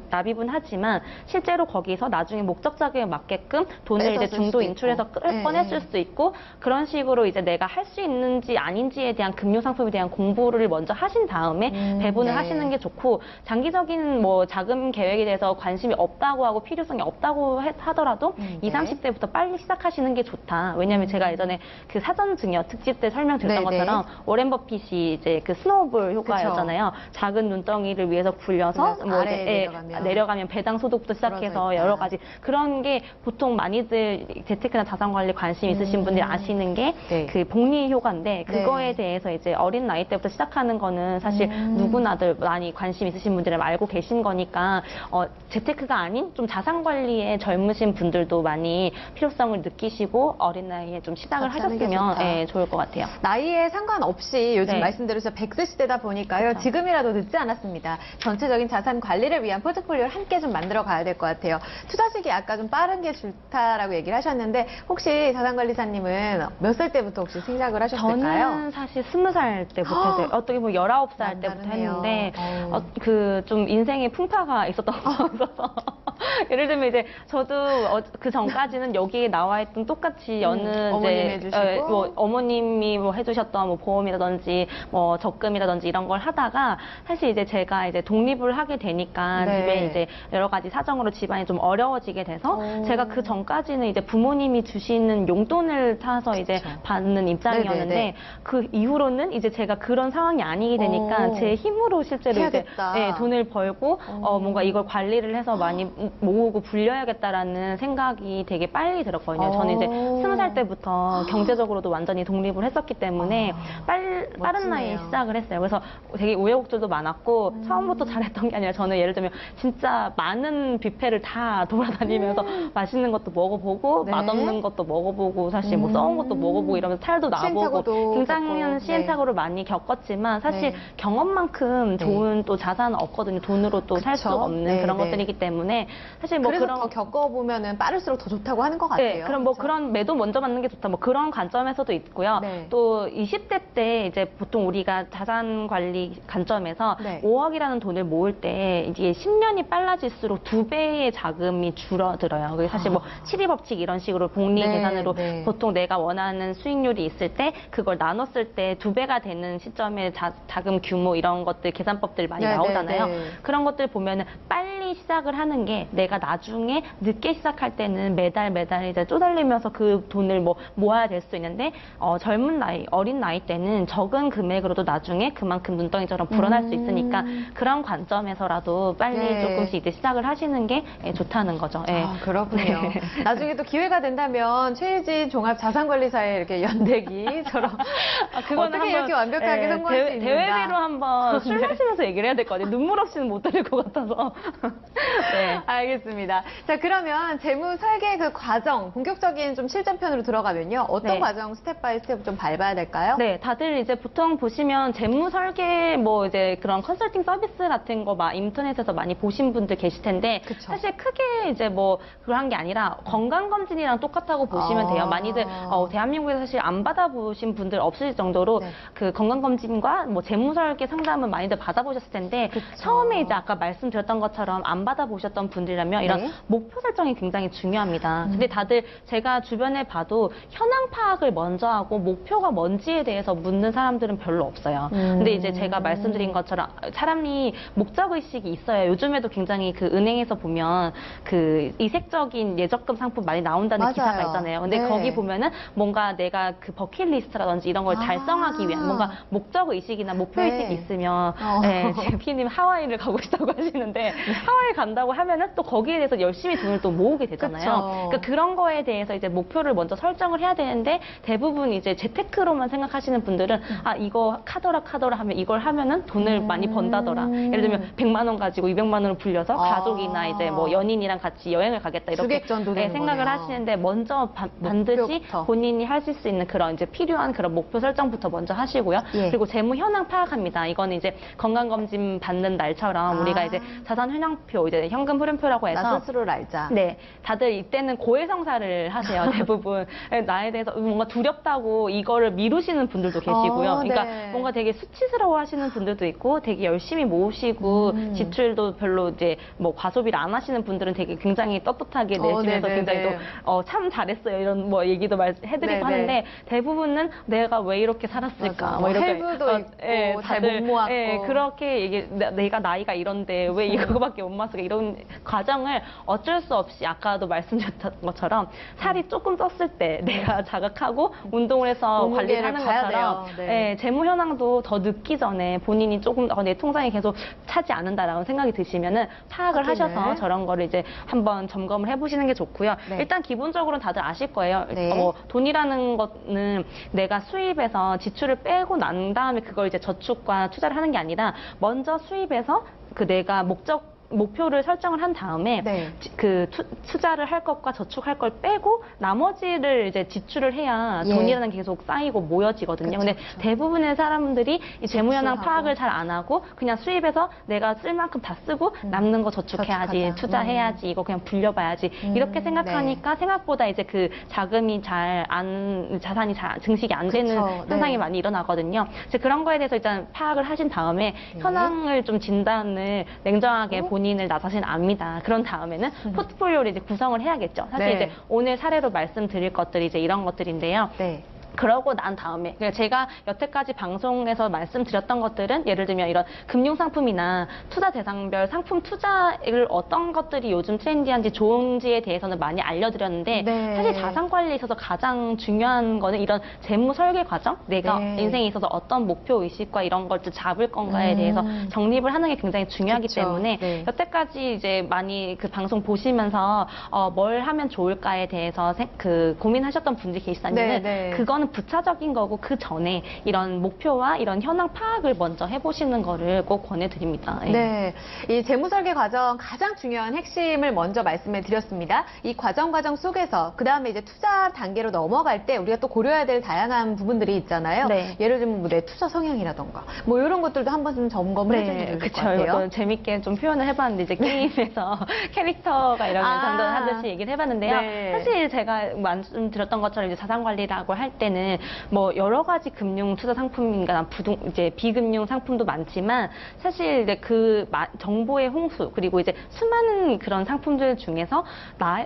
납입은 하지만 실제로 거기서 나중에 목적 자금에 맞게끔 돈을 이제 빼줬을 중도 수도 인출해서 있고. 네. 꺼냈을 수도 있고 그런 식으로 이제 내가 할 수 있는지 아닌지에 대한 금융 상품에 대한 공부를 먼저 하신 다음에 배분을 네. 하시는 하시는 게 좋고 장기적인 뭐 자금 계획에 대해서 관심이 없다고 하고 필요성이 없다고 하더라도 네. 20, 30대부터 빨리 시작하시는 게 좋다. 왜냐하면 제가 예전에 그 사전 증여 특집 때 설명드렸던 네, 것처럼 워렌 버핏이 이제 그 스노우볼 효과였잖아요. 작은 눈덩이를 위해서 굴려서 굴려서 뭐 아래에 이제 내려가면 배당 소득부터 시작해서 떨어져 있다. 여러 가지 그런 게 보통 많이들 재테크나 자산 관리 관심 있으신 분들이 아시는 게 네. 그 복리 효과인데 그거에 네. 대해서 이제 어린 나이 때부터 시작하는 거는 사실 누구나들 많이 관심 있으신 분들은 알고 계신 거니까 재테크가 아닌 좀 자산 관리에 젊으신 분들도 많이 필요성을 느끼시고 어린 나이에 좀 시작을 같이 하는 게 하셨으면 좋다. 예, 좋을 것 같아요. 나이에 상관없이 요즘 네. 말씀대로 100세 시대다 보니까요. 그렇죠. 지금이라도 늦지 않았습니다. 전체적인 자산 관리를 위한 포트폴리오를 함께 좀 만들어 가야 될 것 같아요. 투자 시기 아까 좀 빠른 게 좋다라고 얘기를 하셨는데 혹시 자산관리사님은 몇 살 때부터 혹시 생각을 하셨을까요? 저는 사실 20살 때부터 했어요. 어떻게 보면 19살 때부터 남다르네요. 했는데 어우. 그 좀 인생의 풍파가 있었던 것 같아서 예를 들면 이제 저도 그 전까지는 여기에 나와 있던 똑같이 여는 어머님 이제 해주시고. 뭐 어머님이 뭐 해주셨던 뭐 보험이라든지 뭐 적금이라든지 이런 걸 하다가 사실 이제 제가 이제 독립을 하게 되니까 네. 집에 이제 여러 가지 사정으로 집안이 좀 어려워지게 돼서 오. 제가 그 전까지는 이제 부모님이 주시는 용돈을 타서 이제 받는 입장이었는데 네네네. 그 이후로는 이제 제가 그런 상황이 아니게 되니까 오. 제 힘으로 실제로 이제 해야겠다. 네, 돈을 벌고 뭔가 이걸 관리를 해서 많이 모으고 불려야겠다라는 생각이 되게 빨리 들었거든요. 저는 이제 오. 20살 때부터 경제적으로도 완전히 독립을 했었기 때문에 빠른 멋지네요. 나이에 시작을 했어요. 그래서 되게 우여곡절도 많았고 처음부터 잘했던 게 아니라 저는 예를 들면 진짜 많은 뷔페를 다 돌아다니면서 맛있는 것도 먹어보고 네. 맛없는 것도 먹어보고 사실 뭐 썩은 것도 먹어보고 이러면서 탈도 나보고 시행착오도 굉장히 겪고, 시행착오를 많이 겪었지만 사실 네. 경험만큼 네. 좋은 또 자산은 없거든요. 돈으로 또 살 그쵸? 수가 없는 네, 그런 네. 것들이기 때문에 사실 뭐 그래서 그런 더 겪어보면은 빠를수록 더 좋다고 하는 것 같아요. 네, 그럼 뭐 그렇죠? 그런 매도 먼저 받는 게 좋다. 뭐 그런 관점에서도 있고요. 네. 또 20대 때 이제 보통 우리가 자산 관리 관점에서 네. 5억이라는 돈을 모을 때 이제 10년이 빨라질수록 2배의 자금이 줄어들어요. 그게 사실 뭐 치리 법칙 이런 식으로 복리 네, 계산으로 네. 보통 내가 원하는 수익률이 있을 때 그걸 나눴을 때 2배가 되는 시점에 자금 규모 이런 것들 계산법들 많이 네, 나오잖아요. 네, 네. 그런 것들 보면은 빨리 시작을 하는 게 내가 나중에 늦게 시작할 때는 매달 이제 쪼달리면서 그 돈을 뭐 모아야 될 수 있는데 젊은 나이, 어린 나이 때는 적은 금액으로도 나중에 그만큼 눈덩이처럼 불어날 수 있으니까 그런 관점에서라도 빨리 네. 조금씩 이제 시작을 하시는 게 좋다는 거죠. 예. 아, 그렇군요. 네. 나중에 또 기회가 된다면 최유진 종합자산관리사의 이렇게 연대기처럼 그거는 어떻게 이렇게 완벽하게 성공할 수 있는가. 대회비로 한번 술 마시면서 얘기를 해야 될 것 같아요. 눈물 없이는 못 들을 것 같아서. 네. 알겠습니다. 자, 그러면 재무 설계 그 과정, 본격적인 좀 실전편으로 들어가면요. 어떤 네. 과정 스텝 바이 스텝 좀 밟아야 될까요? 네, 다들 이제 보통 보시면 재무 설계 뭐 이제 그런 컨설팅 서비스 같은 거 막 인터넷에서 많이 보신 분들 계실 텐데 그쵸. 사실 크게 이제 뭐 그런 게 아니라 건강 검진이랑 똑같다고 보시면 돼요. 많이들 대한민국에서 사실 안 받아보신 분들 없을 정도로 네. 그 건강 검진과 뭐 재무 설계 상담은 많이들 받아보셨을 텐데 처음에 이제 아까 말씀드렸던 것처럼 안 받아보셨던 분들이라면 이런 네. 목표 설정이 굉장히 중요합니다. 근데 다들 제가 주변에 봐도 현황 파악을 먼저 하고 목표가 뭔지에 대해서 묻는 사람들은 별로 없어요. 근데 이제 제가 말씀드린 것처럼 사람이 목적의식이 있어요. 요즘에도 굉장히 그 은행에서 보면 그 이색적인 예적금 상품 많이 나온다는 맞아요. 기사가 있잖아요. 근데 네. 거기 보면은 뭔가 내가 그 버킷리스트라든지 이런 걸 달성하기 위한 뭔가 목적의식이나 목표의식이 네. 있으면 네, 제 피님 하와이를 가고 싶다고 하시는데 하와이 간다고 하면은 또 거기에 대해서 열심히 돈을 또 모으게 되잖아요. 그쵸. 그러니까 그런 거에 대해서 이제 목표를 먼저 설정을 해야 되는데 대부분 이제 재테크로만 생각하시는 분들은 아 이거 카더라 하면 이걸 하면은 돈을 많이 번다더라. 예를 들면 100만 원 가지고 200만 원을 불려서 가족이나 이제 뭐 연인이랑 같이 여행을 가겠다 이렇게 주객전도 되는 생각을 거네요. 하시는데 먼저 반드시 목표부터. 본인이 하실 수 있는 그런 이제 필요한 그런 목표 설정부터 먼저 하시고요. 예. 그리고 재무 현황 파악합니다. 이거는 이제 건강 검진 받는 날처럼 우리가 이제 자산 현황표 이제 현금 흐름표라고 해서 나 스스로를 알자. 네, 다들 이때는 고해성사를 하세요, 대부분. 나에 대해서 뭔가 두렵다고 이거를 미루시는 분들도 계시고요. 그러니까 네. 뭔가 되게 수치스러워 하시는 분들도 있고, 되게 열심히 모으시고, 지출도 별로 이제 뭐 과소비를 안 하시는 분들은 되게 굉장히 떳떳하게 내시면서 네네네. 굉장히 또, 참 잘했어요. 이런 뭐 얘기도 해드리고 네네. 하는데, 대부분은 내가 왜 이렇게 살았을까. 맞아. 뭐 이렇게. 할부도 있고, 잘 못 모았고. 그렇게 내가 나이가 이런데 왜 이거밖에 못 모았을까. 이런 과정을 어쩔 수 없이 아까도 말씀드렸던 것처럼 살이 조금 쪘을 때 내가 자각하고 운동을 해서 몸무게를 관리를 하는 봐야 것처럼 돼요. 네. 재무 현황도 더 늦기 전에 본인이 조금 내 통장이 계속 차지 않는다라는 생각이 드시면은 파악을 확인을. 하셔서 저런 거를 이제 한번 점검을 해보시는 게 좋고요. 네. 일단 기본적으로는 다들 아실 거예요. 네. 돈이라는 거는 내가 수입에서 지출을 빼고 난 다음에 그걸 이제 저축과 투자를 하는 게 아니라 먼저 수입에서 그 내가 목표를 설정을 한 다음에 네. 그 투자를 할 것과 저축할 걸 빼고 나머지를 이제 지출을 해야 예. 돈이라는 게 계속 쌓이고 모여지거든요. 그쵸, 근데 그쵸. 대부분의 사람들이 이 재무 현황 지출하고. 파악을 잘 안 하고 그냥 수입에서 내가 쓸 만큼 다 쓰고 남는 거 저축해야지, 저축하자. 투자해야지, 이거 그냥 불려봐야지 이렇게 생각하니까 생각보다 이제 그 자산이 잘 증식이 안 되는 그쵸, 현상이 네. 많이 일어나거든요. 그래서 그런 거에 대해서 일단 파악을 하신 다음에 네. 현황을 좀 진단을 냉정하게 본인을 나 자신 압니다. 그런 다음에는 포트폴리오를 이제 구성을 해야겠죠. 사실 네. 이제 오늘 사례로 말씀드릴 것들이 이제 이런 것들인데요. 네. 그러고 난 다음에 제가 여태까지 방송에서 말씀드렸던 것들은 예를 들면 이런 금융상품이나 투자 대상별 상품 투자를 어떤 것들이 요즘 트렌디한지 좋은지에 대해서는 많이 알려드렸는데 네. 사실 자산 관리에 있어서 가장 중요한 거는 이런 재무 설계 과정, 내가 네. 인생에 있어서 어떤 목표 의식과 이런 걸 잡을 건가에 대해서 정립을 하는 게 굉장히 중요하기 그쵸. 때문에 네. 여태까지 이제 많이 그 방송 보시면서 뭘 하면 좋을까에 대해서 고민하셨던 분들이 계시다면 네. 그거는 부차적인 거고 그 전에 이런 목표와 이런 현황 파악을 먼저 해보시는 거를 꼭 권해드립니다. 예. 네. 이 재무설계 과정 가장 중요한 핵심을 먼저 말씀해 드렸습니다. 이 과정 속에서 그 다음에 이제 투자 단계로 넘어갈 때 우리가 또 고려해야 될 다양한 부분들이 있잖아요. 네. 예를 들면 뭐 내 투자 성향이라던가 뭐 이런 것들도 한번 좀 점검을 해주시면 좋을 것 그쵸. 같아요. 이것도 재밌게 좀 표현을 해봤는데 이제 게임에서 캐릭터가 이런 단돈 하듯이 얘기를 해봤는데요. 네. 사실 제가 말씀드렸던 것처럼 이제 자산 관리라고 할 때는 뭐 여러 가지 금융 투자 상품인가 이제 비금융 상품도 많지만 사실 이제 그 정보의 홍수 그리고 이제 수많은 그런 상품들 중에서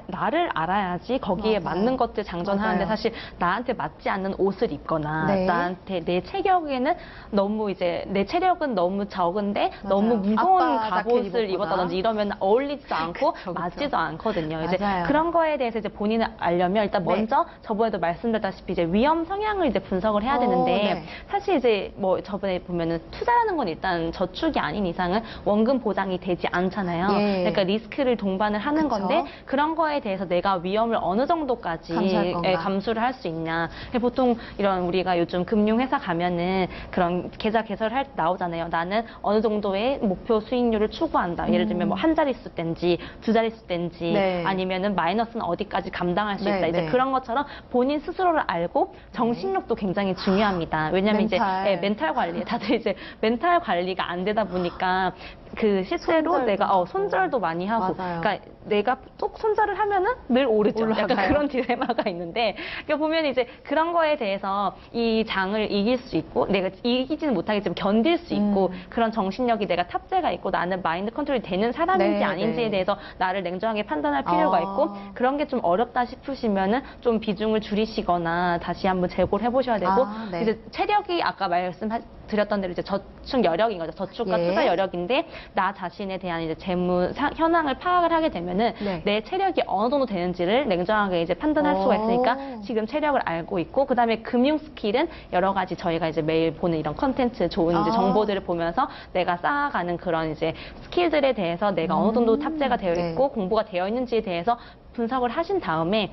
나를 알아야지 거기에 맞아요. 맞는 것들 장전하는데 맞아요. 사실 나한테 맞지 않는 옷을 입거나 네. 나한테 내 체격에는 너무 이제 내 체력은 너무 적은데 맞아요. 너무 무거운 아빠 자켓 갑옷을 입었거나. 입었다든지 이러면 어울리지도 않고 그쵸. 맞지도 않거든요. 이제 맞아요. 그런 거에 대해서 이제 본인을 알려면 일단 네. 먼저 저번에도 말씀드렸다시피 이제 위험 성향을 이제 분석을 해야 되는데 네. 사실 이제 뭐 저번에 보면은 투자라는 건 일단 저축이 아닌 이상은 원금 보장이 되지 않잖아요. 예. 그러니까 리스크를 동반을 하는 그쵸. 건데 그런 거에 대해서 내가 위험을 어느 정도까지 감수할 건가. 감수를 할 수 있냐. 보통 이런 우리가 요즘 금융회사 가면은 그런 계좌 개설할 때 나오잖아요. 나는 어느 정도의 목표 수익률을 추구한다. 예를 들면 뭐 한 자릿수 땐지 두 자릿수 땐지 네. 아니면은 마이너스는 어디까지 감당할 수 네, 있다. 이제 네. 그런 것처럼 본인 스스로를 알고 정신력도 굉장히 중요합니다. 왜냐면 멘탈. 이제 멘탈 관리 다들 이제 멘탈 관리가 안 되다 보니까 그 실제로 손절도 내가 하고. 손절도 많이 하고 맞아요. 그러니까 내가 쏙 손절을 하면은 늘 오르죠. 올라가요. 약간 그런 딜레마가 있는데 그러니까 보면 이제 그런 거에 대해서 이 장을 이길 수 있고 내가 이기지는 못하겠지만 견딜 수 있고 그런 정신력이 내가 탑재가 있고 나는 마인드 컨트롤이 되는 사람인지 네, 아닌지에 네. 대해서 나를 냉정하게 판단할 필요가 있고 그런 게 좀 어렵다 싶으시면은 좀 비중을 줄이시거나 다시 한번 재고를 해보셔야 되고 네. 이제 체력이 아까 말씀드렸던 대로 이제 저축 여력인 거죠. 저축과 예. 투자 여력인데 나 자신에 대한 이제 재무 현황을 파악을 하게 되면은 네. 내 체력이 어느 정도 되는지를 냉정하게 이제 판단할 수가 있으니까 오. 지금 체력을 알고 있고 그다음에 금융 스킬은 여러 가지 저희가 이제 매일 보는 이런 컨텐츠 좋은 이제 아. 정보들을 보면서 내가 쌓아가는 그런 이제 스킬들에 대해서 내가 어느 정도 탑재가 되어 네. 있고 공부가 되어 있는지에 대해서 분석을 하신 다음에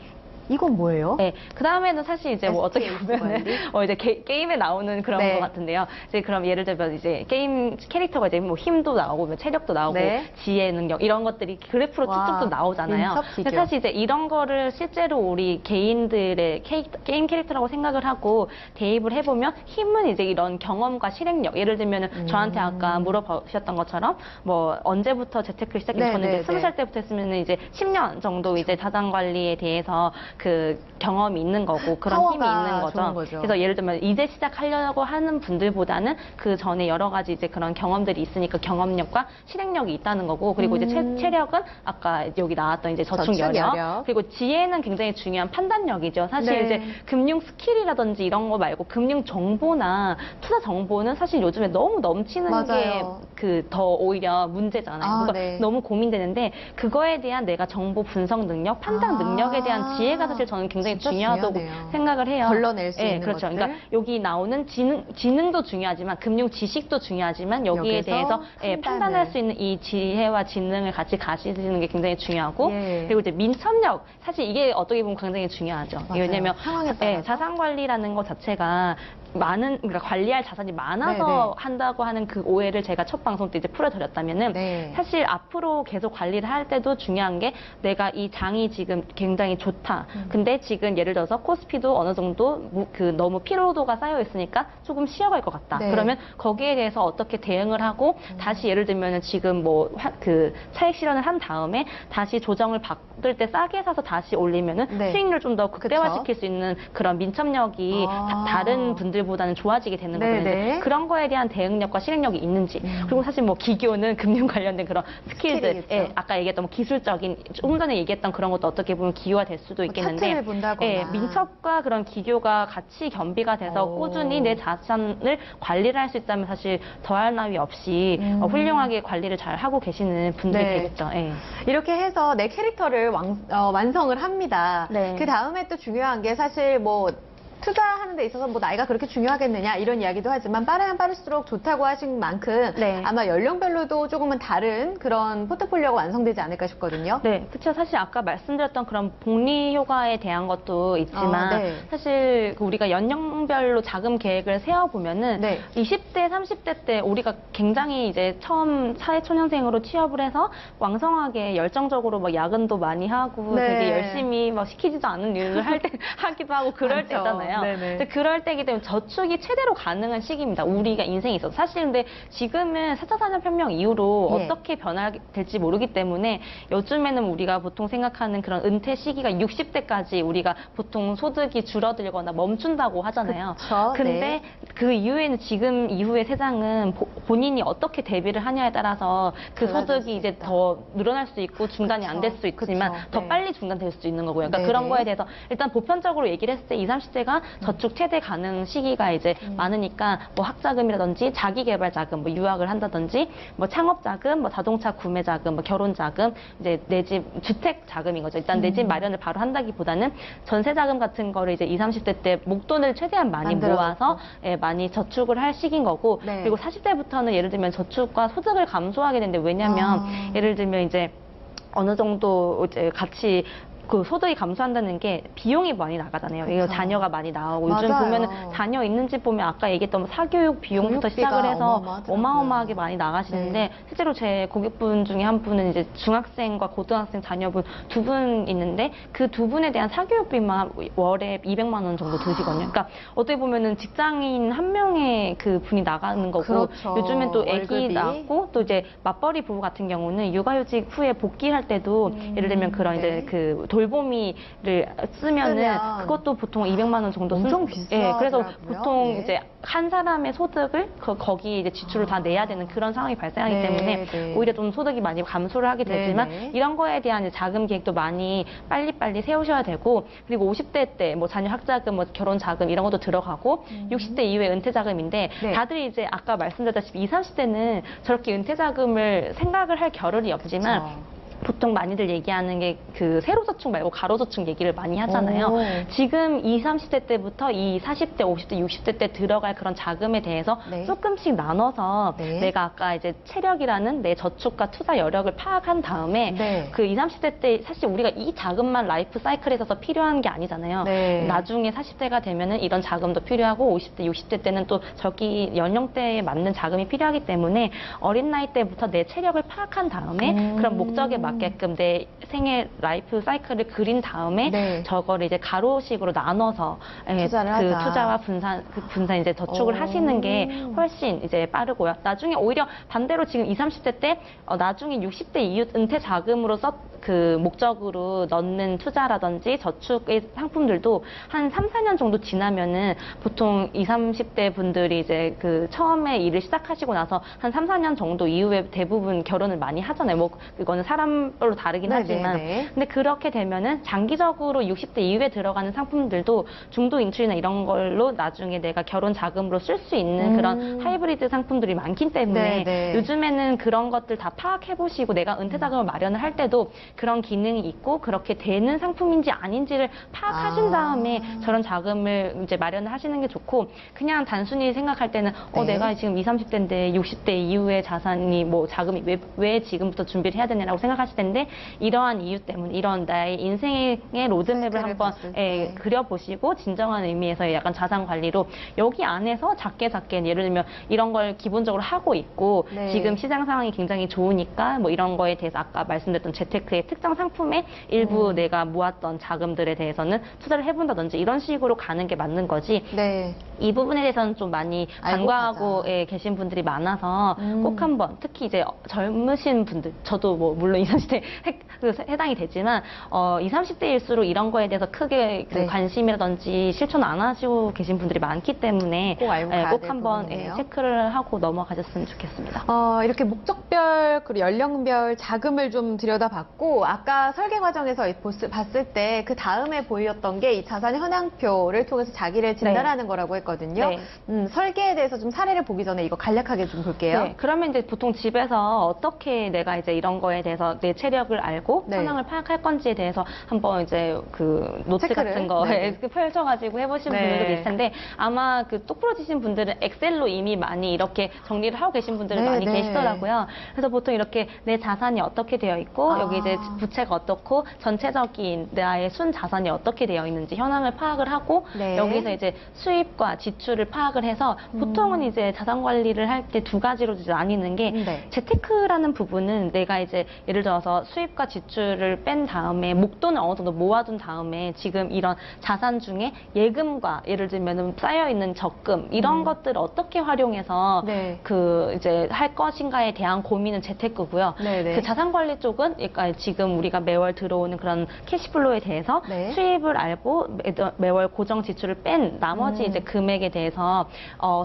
이건 뭐예요? 네, 그 다음에는 사실 이제 뭐 어떻게 SPH 보면은 관리? 이제 게임에 나오는 그런 네. 것 같은데요. 이제 그럼 예를 들면 이제 게임 캐릭터가 이제 뭐 힘도 나오고 뭐 체력도 나오고 네. 지혜 능력 이런 것들이 그래프로 와, 쭉쭉 또 나오잖아요. 민첩 근데 비교. 사실 이제 이런 거를 실제로 우리 개인들의 게임 캐릭터라고 생각을 하고 대입을 해보면 힘은 이제 이런 경험과 실행력. 예를 들면은 저한테 아까 물어보셨던 것처럼 뭐 언제부터 재테크를 시작했는지 저는 네, 이제 20살 때부터 했으면은 이제 10년 정도 이제 자산 관리에 대해서 그 경험이 있는 거고 그런 힘이 파워가 있는 좋은 거죠. 그래서 예를 들면 이제 시작하려고 하는 분들보다는 그 전에 여러 가지 이제 그런 경험들이 있으니까 경험력과 실행력이 있다는 거고 그리고 이제 체력은 아까 여기 나왔던 이제 저축 저축 여력 여력. 그리고 지혜는 굉장히 중요한 판단력이죠. 사실 네. 이제 금융 스킬이라든지 이런 거 말고 금융 정보나 투자 정보는 사실 요즘에 너무 넘치는 맞아요. 게 그 더 오히려 문제잖아요. 아, 그래서 네. 너무 고민되는데 그거에 대한 내가 정보 분석 능력, 판단 아. 능력에 대한 지혜가 사실 저는 굉장히 진짜 중요하다고 중요하네요. 생각을 해요. 걸러낼 수 있는 그렇죠. 것들. 그러니까 여기 나오는 지능도 중요하지만 금융 지식도 중요하지만 여기에 여기서 대해서 판단을. 판단할 수 있는 이 지혜와 지능을 같이 가지시는 게 굉장히 중요하고 예. 그리고 이제 민첩력 사실 이게 어떻게 보면 굉장히 중요하죠. 맞아요. 왜냐하면 상황에 따라서. 자산 관리라는 것 자체가 그러니까 관리할 자산이 많아서 네네. 한다고 하는 그 오해를 제가 첫 방송 때 이제 풀어드렸다면은 네. 사실 앞으로 계속 관리를 할 때도 중요한 게 내가 이 장이 지금 굉장히 좋다. 근데 지금 예를 들어서 코스피도 어느 정도 너무 피로도가 쌓여 있으니까 조금 쉬어갈 것 같다. 네. 그러면 거기에 대해서 어떻게 대응을 하고 다시 예를 들면은 지금 뭐 차익 실현을 한 다음에 다시 조정을 받을 때 싸게 사서 다시 올리면은 네. 수익률 좀 더 극대화시킬 수 있는 그런 민첩력이 아. 다른 분들보다는 좋아지게 되는 거거든요. 네네. 그런 거에 대한 대응력과 실행력이 있는지 그리고 사실 뭐 기교는 금융 관련된 그런 스킬들 스킬이겠죠. 아까 얘기했던 뭐 기술적인 조금 전에 얘기했던 그런 것도 어떻게 보면 기여가 될 수도 있겠는데 차트를 본다거나. 민첩과 그런 기교가 같이 겸비가 돼서 오. 꾸준히 내 자산을 관리를 할 수 있다면 사실 더할 나위 없이 훌륭하게 관리를 잘 하고 계시는 분들이 네. 되겠죠. 이렇게 해서 내 캐릭터를 완성을 합니다. 네. 그 다음에 또 중요한 게 사실 뭐 투자하는 데 있어서 뭐 나이가 그렇게 중요하겠느냐 이런 이야기도 하지만 빠르면 빠를수록 좋다고 하신 만큼 네. 아마 연령별로도 조금은 다른 그런 포트폴리오가 완성되지 않을까 싶거든요. 네, 그렇죠. 사실 아까 말씀드렸던 그런 복리 효과에 대한 것도 있지만 네. 사실 우리가 연령별로 자금 계획을 세워보면은 네. 20대, 30대 때 우리가 굉장히 이제 처음 사회초년생으로 취업을 해서 왕성하게 열정적으로 막 야근도 많이 하고 네. 되게 열심히 막 시키지도 않은 일을 하기도 하고 그럴 많죠. 때잖아요. 네네. 근데 그럴 때이기 때문에 저축이 최대로 가능한 시기입니다. 우리가 인생에 있어서. 사실 근데 지금은 4차 산업혁명 이후로 예. 어떻게 변화될지 모르기 때문에 요즘에는 우리가 보통 생각하는 그런 은퇴 시기가 60대까지 우리가 보통 소득이 줄어들거나 멈춘다고 하잖아요. 그쵸, 근데 네. 그 이후에는 지금 이후의 세상은 본인이 어떻게 대비를 하냐에 따라서 그 달라질 소득이 수 이제 있다. 더 늘어날 수 있고 중단이 안 될 수 그쵸, 있지만 그쵸. 더 네. 빨리 중단될 수도 있는 거고요. 그러니까 네네. 그런 거에 대해서 일단 보편적으로 얘기를 했을 때 20, 30대가 저축 최대 가능 시기가 이제 많으니까 뭐 학자금이라든지 자기개발 자금, 뭐 유학을 한다든지 뭐 창업 자금, 뭐 자동차 구매 자금, 뭐 결혼 자금, 이제 내 집 주택 자금인 거죠. 일단 내 집 마련을 바로 한다기보다는 전세 자금 같은 거를 이제 20, 30대 때 목돈을 최대한 많이 만들어 모아서 많이 저축을 할 시기인 거고 네. 그리고 40대부터는 예를 들면 저축과 소득을 감소하게 되는데 왜냐면 아. 예를 들면 이제 어느 정도 이제 같이 그 소득이 감소한다는 게 비용이 많이 나가잖아요. 이거 그쵸. 자녀가 많이 나오고 요즘 맞아요. 보면은 자녀 있는 집 보면 아까 얘기했던 뭐 사교육 비용부터 교육비가 시작을 해서 어마어마하더라고요. 어마어마하게 많이 나가시는데 네. 실제로 제 고객분 중에 한 분은 이제 중학생과 고등학생 자녀분 두 분 있는데 그 두 분에 대한 사교육비만 월에 200만 원 정도 드시거든요. 그러니까 어떻게 보면은 직장인 한 명의 그 분이 나가는 거고 그렇죠. 요즘엔 또 아기 월급이. 낳고 또 이제 맞벌이 부부 같은 경우는 육아휴직 후에 복귀할 때도 예를 들면 그런 네. 이제 그 돌보미를 쓰면은 쓰면 그것도 보통 200만 원 정도 엄청 그래서 비싸더라고요. 보통 예. 이제 한 사람의 소득을 거기 이제 지출을 다 내야 되는 그런 상황이 발생하기 네, 때문에 네. 오히려 좀 소득이 많이 감소를 하게 네, 되지만 네. 이런 거에 대한 이제 자금 계획도 많이 빨리빨리 세우셔야 되고 그리고 50대 때 뭐 자녀 학자금, 뭐 결혼 자금 이런 것도 들어가고 60대 이후에 은퇴 자금인데 네. 다들 이제 아까 말씀드렸다시피 20, 30대는 저렇게 은퇴 자금을 생각을 할 겨를이 없지만 그쵸. 보통 많이들 얘기하는 게 그 세로저축 말고 가로저축 얘기를 많이 하잖아요. 오. 지금 20, 30대 때부터 이 40대, 50대, 60대 때 들어갈 그런 자금에 대해서 네. 조금씩 나눠서 네. 내가 아까 이제 체력이라는 내 저축과 투자 여력을 파악한 다음에 네. 그 20, 30대 때 사실 우리가 이 자금만 라이프 사이클에 있어서 필요한 게 아니잖아요. 네. 나중에 40대가 되면은 이런 자금도 필요하고 50대, 60대 때는 또 저기 연령대에 맞는 자금이 필요하기 때문에 어린 나이 때부터 내 체력을 파악한 다음에 그런 목적에 맞게끔 내 생애 라이프 사이클을 그린 다음에 네. 저거를 이제 가로식으로 나눠서 투자를 그 하자. 투자와 분산 이제 저축을 오. 하시는 게 훨씬 이제 빠르고요. 나중에 오히려 반대로 지금 20, 30대 때 나중에 60대 이후 은퇴 자금으로 그 목적으로 넣는 투자라든지 저축의 상품들도 한 3, 4년 정도 지나면은 보통 20, 30대 분들이 이제 그 처음에 일을 시작하시고 나서 한 3, 4년 정도 이후에 대부분 결혼을 많이 하잖아요. 뭐 그거는 사람별로 다르긴 네, 하지만 네, 네. 근데 그렇게 되면은 장기적으로 60대 이후에 들어가는 상품들도 중도 인출이나 이런 걸로 나중에 내가 결혼 자금으로 쓸 수 있는 그런 하이브리드 상품들이 많기 때문에 네, 네. 요즘에는 그런 것들 다 파악해 보시고 내가 은퇴 자금을 마련을 할 때도 그런 기능이 있고 그렇게 되는 상품인지 아닌지를 파악하신 아. 다음에 저런 자금을 이제 마련을 하시는 게 좋고 그냥 단순히 생각할 때는 네. 내가 지금 20, 30대인데 60대 이후에 자산이 뭐 자금이 왜 지금부터 준비를 해야 되냐라고 생각하실 텐데 이러한 이유 때문에 이런 나의 인생의 로드맵을 사이클을 한번 봤을 때. 그려보시고 진정한 의미에서의 약간 자산 관리로 여기 안에서 작게 예를 들면 이런 걸 기본적으로 하고 있고 네. 지금 시장 상황이 굉장히 좋으니까 뭐 이런 거에 대해서 아까 말씀드렸던 재테크의 특정 상품에 일부 내가 모았던 자금들에 대해서는 투자를 해본다든지 이런 식으로 가는 게 맞는 거지 네. 이 부분에 대해서는 좀 많이 알고 간과하고 가자. 계신 분들이 많아서 꼭 한번 특히 이제 젊으신 분들 저도 뭐 물론 20, 30대 해당이 되지만 20, 30대일수록 이런 거에 대해서 크게 그 네. 관심이라든지 실천 안 하시고 계신 분들이 많기 때문에 꼭 알고 가야 꼭 될 한번 부분이네요. 체크를 하고 넘어가셨으면 좋겠습니다. 이렇게 목적별, 그리고 연령별 자금을 좀 들여다봤고, 아까 설계 과정에서 봤을 때 그 다음에 보였던 게 이 자산 현황표를 통해서 자기를 진단하는 거라고 했거든요. 네. 설계에 대해서 좀 사례를 보기 전에 이거 간략하게 좀 볼게요. 네, 그러면 이제 보통 집에서 어떻게 내가 이제 이런 거에 대해서 내 체력을 알고 네. 현황을 파악할 건지에 대해서 한번 이제 그 노트 체크를? 같은 거 네. 펼쳐가지고 해보신 네. 분들도 계실 텐데 아마 그 똑부러지신 분들은 엑셀로 이미 많이 이렇게 정리를 하고 계신 분들이 네, 많이 네. 계시더라고요. 그래서 보통 이렇게 내 자산이 어떻게 되어 있고 아. 여기 이제 부채가 어떻고 전체적인 나의 순 자산이 어떻게 되어 있는지 현황을 파악을 하고 네. 여기서 이제 수입과 지출을 파악을 해서 보통은 이제 자산 관리를 할 때 두 가지로 이제 나뉘는 게 네. 재테크라는 부분은 내가 이제 예를 들어서 수입과 지출을 뺀 다음에 목돈을 어느 정도 모아둔 다음에 지금 이런 자산 중에 예금과 예를 들면은 쌓여 있는 적금 이런 것들을 어떻게 활용해서 네. 그 이제 할 것인가에 대한 고민은 재테크고요. 네네. 그 자산 관리 쪽은 그러니까 지금 우리가 매월 들어오는 그런 캐시플로우에 대해서 네. 수입을 알고 매월 고정 지출을 뺀 나머지 이제 금액에 대해서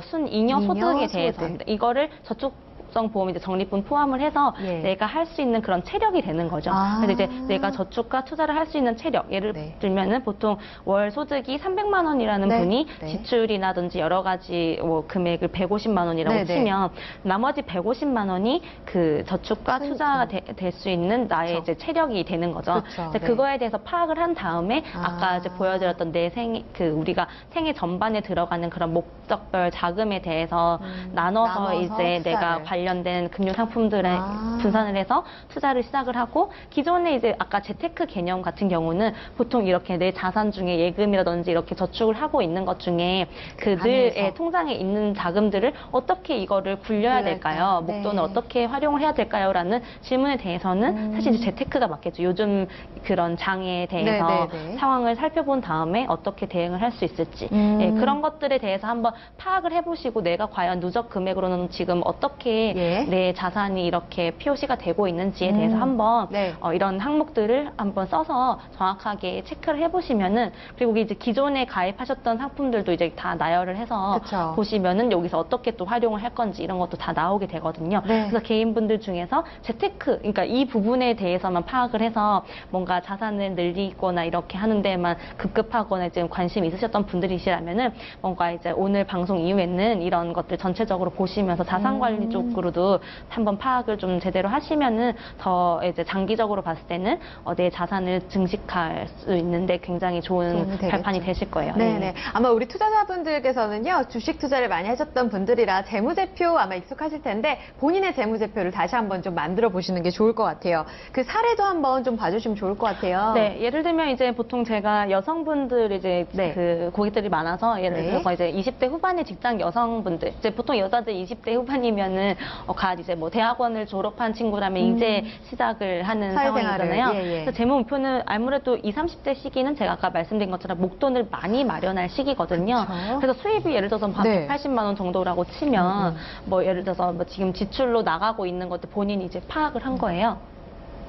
순 잉여 소득에 대해서 소득. 이거를 저축성 보험 이제 적립분 포함을 해서 예. 내가 할 수 있는 그런 체력이 되는 거죠. 아. 그래서 이제 내가 저축과 투자를 할 수 있는 체력. 예를 네. 들면은 보통 월 소득이 300만 원이라는 네. 분이 네. 지출이라든지 여러 가지 뭐 금액을 150만 원이라고 네, 네. 치면 나머지 150만 원이 그 저축과 투자가 될 수 있는 나의 그쵸. 이제 체력이 되는 거죠. 그쵸, 근데 네. 그거에 대해서 파악을 한 다음에 아. 아까 이제 보여드렸던 내 생애 우리가 생애 전반에 들어가는 그런 목적별 자금에 대해서 나눠서 이제 투자를. 내가 관련된 금융 상품들에 아. 분산을 해서 투자를 시작을 하고 기존에 이제 아까 재테크 개념 같은 경우는 보통 이렇게 내 자산 중에 예금이라든지 이렇게 저축을 하고 있는 것 중에 그 늘 안에서. 통장에 있는 자금들을 어떻게 이거를 굴려야 될까요? 네. 목돈을 어떻게 활용을 해야 될까요? 라는 질문에 대해서는 사실 이제 재테크가 맞겠죠. 요즘 그런 장애에 대해서 네, 네, 네. 상황을 살펴본 다음에 어떻게 대응을 할 수 있을지 예, 그런 것들에 대해서 한번 파악을 해보시고 내가 과연 누적 금액으로는 지금 어떻게 예. 내 자산이 이렇게 POC가 되고 있는지에 대해서 한번 네. 이런 항목들을 한번 써서 정확하게 체크를 해보시면은 그리고 이제 기존에 가입하셨던 상품들도 이제 다 나열을 해서 그쵸. 보시면은 여기서 어떻게 또 활용을 할 건지 이런 것도 다 나오게 되거든요. 네. 그래서 개인분들 중에서 재테크, 그러니까 이 부분에 대해서만 파악을 해서 뭔가 자산을 늘리거나 이렇게 하는 데만 급급하거나 지금 관심 있으셨던 분들이시라면은 뭔가 이제 오늘 방송 이후에는 이런 것들 전체적으로 보시면서 자산 관리 쪽으로 식으로도 한번 파악을 좀 제대로 하시면은 더 이제 장기적으로 봤을 때는 내 자산을 증식할 수 있는데 굉장히 좋은 도움이 되겠죠. 발판이 되실 거예요. 네네. 아마 우리 투자자분들께서는요, 주식 투자를 많이 하셨던 분들이라 재무제표 아마 익숙하실 텐데, 본인의 재무제표를 다시 한번 좀 만들어 보시는 게 좋을 것 같아요. 그 사례도 한번 좀 봐주시면 좋을 것 같아요. 네, 예를 들면 이제 보통 제가 여성분들 이제 네. 그 고객들이 많아서 예를 네. 들어서 이제 20대 후반의 직장 여성분들, 이제 보통 여자들 20대 후반이면은 갓 이제 뭐 대학원을 졸업한 친구라면 이제 시작을 하는 사회생활을, 상황이잖아요. 예, 예. 그래서 제 목표는 아무래도 20, 30대 시기는 제가 아까 말씀드린 것처럼 목돈을 많이 마련할 시기거든요. 그쵸. 그래서 수입이 예를 들어서 네. 180만 원 정도라고 치면 뭐 예를 들어서 뭐 지금 지출로 나가고 있는 것들 본인이 이제 파악을 한 거예요.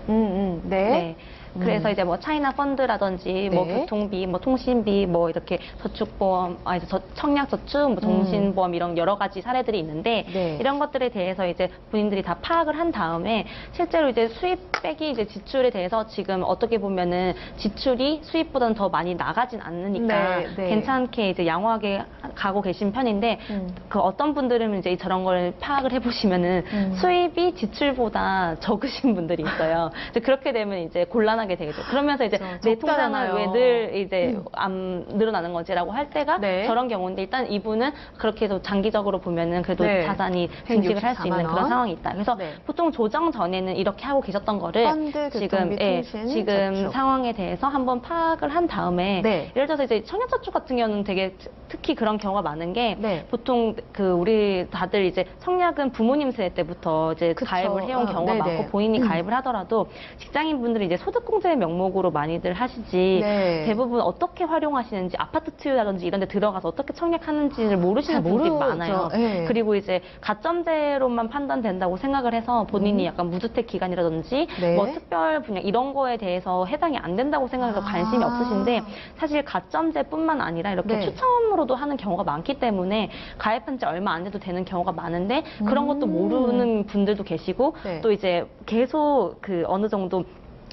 네. 네. 그래서 이제 뭐 차이나 펀드라든지 뭐 네. 교통비, 뭐 통신비, 뭐 이렇게 저축보험, 청약저축, 뭐 종신보험 이런 여러 가지 사례들이 있는데 네. 이런 것들에 대해서 이제 본인들이 다 파악을 한 다음에 실제로 이제 수입 빼기 이제 지출에 대해서 지금 어떻게 보면은 지출이 수입보다는 더 많이 나가진 않으니까 네, 네. 괜찮게 이제 양호하게 가고 계신 편인데 그 어떤 분들은 이제 저런 걸 파악을 해보시면은 수입이 지출보다 적으신 분들이 있어요. 이제 그렇게 되면 이제 곤란하게 되겠죠. 그러면서 이제 그렇죠. 내 통장은 적잖아요. 왜 늘 이제 안 늘어나는 거지라고 할 때가 네. 저런 경우인데 일단 이분은 그렇게 해서 장기적으로 보면은 그래도 네. 자산이 증식을 할 수 있는 164만 원. 그런 상황이 있다. 그래서 네. 보통 조정 전에는 이렇게 하고 계셨던 거를 펀드, 지금 교통비, 통신, 지금 저축. 상황에 대해서 한번 파악을 한 다음에 네. 예를 들어서 이제 청약저축 같은 경우는 되게 특히 그런 경우가 많은 게 네. 보통 그 우리 다들 이제 청약은 부모님 세대 때부터 이제 그쵸. 가입을 해온 경우가 네네. 많고 본인이 가입을 하더라도 직장인분들이 이제 소득공제 명목으로 많이들 하시지 네. 대부분 어떻게 활용하시는지 아파트 투유라든지 이런 데 들어가서 어떻게 청약하는지를 모르시는 잘 분들이 모르죠. 많아요. 네. 그리고 이제 가점제로만 판단된다고 생각을 해서 본인이 약간 무주택 기간이라든지 네. 뭐 특별 분야 이런 거에 대해서 해당이 안 된다고 생각해서 관심이 없으신데 사실 가점제뿐만 아니라 이렇게 네. 추첨으로도 하는 경우가 많기 때문에 가입한 지 얼마 안 돼도 되는 경우가 많은데 그런 것도 모르는 분들도 계시고 네. 또 이제 계속 그 어느 정도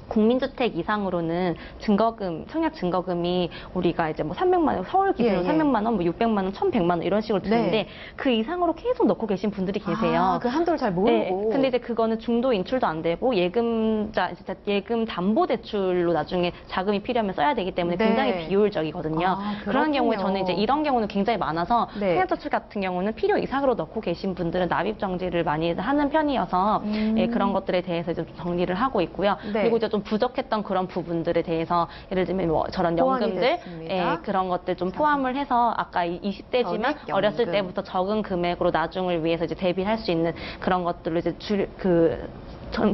국민주택 이상으로는 증거금, 청약 증거금이 우리가 이제 뭐 300만 원, 서울 기준으로 예, 예. 300만 원, 뭐 600만 원, 1,100만 원 이런 식으로 드는데 네. 그 이상으로 계속 넣고 계신 분들이 계세요. 아, 그 한도를 잘 모르고. 네, 근데 이제 그거는 중도 인출도 안 되고 예금자, 진짜 예금 담보 대출로 나중에 자금이 필요하면 써야 되기 때문에 네. 굉장히 비효율적이거든요. 아, 그런 경우에 그렇군요. 저는 이제 이런 경우는 굉장히 많아서 네. 청약저축 같은 경우는 필요 이상으로 넣고 계신 분들은 납입 정지를 많이 하는 편이어서 예, 그런 것들에 대해서 좀 정리를 하고 있고요. 네. 그리고 이제 좀 부족했던 그런 부분들에 대해서 예를 들면 뭐 저런 포함이 연금들 됐습니다. 예, 그런 것들 좀 포함을 해서 아까 20대지만 전액 어렸을 연금. 때부터 적은 금액으로 나중을 위해서 이제 대비할 수 있는 그런 것들로 이제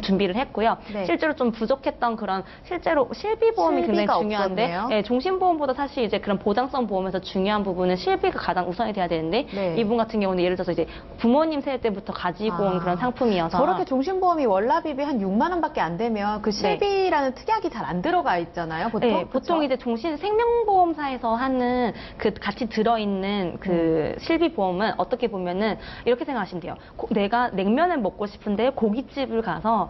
준비를 했고요. 네. 실제로 좀 부족했던 그런 실제로 실비보험이 굉장히 실비가 중요한데 없었네요. 예, 종신보험보다 사실 이제 그런 보장성 보험에서 중요한 부분은 실비가 가장 우선이 돼야 되는데 네. 이분 같은 경우는 예를 들어서 이제 부모님 세대 때부터 가지고 온 그런 상품이어서 저렇게 종신보험이 월납입이 한 6만 원밖에 안 되면 그 실비라는 특약이 잘 안 들어가 있잖아요, 보통. 네, 보통 그쵸? 이제 생명보험사에서 하는 그 같이 들어있는 그 실비보험은 어떻게 보면은 이렇게 생각하시면 돼요. 내가 냉면을 먹고 싶은데 고깃집을 가서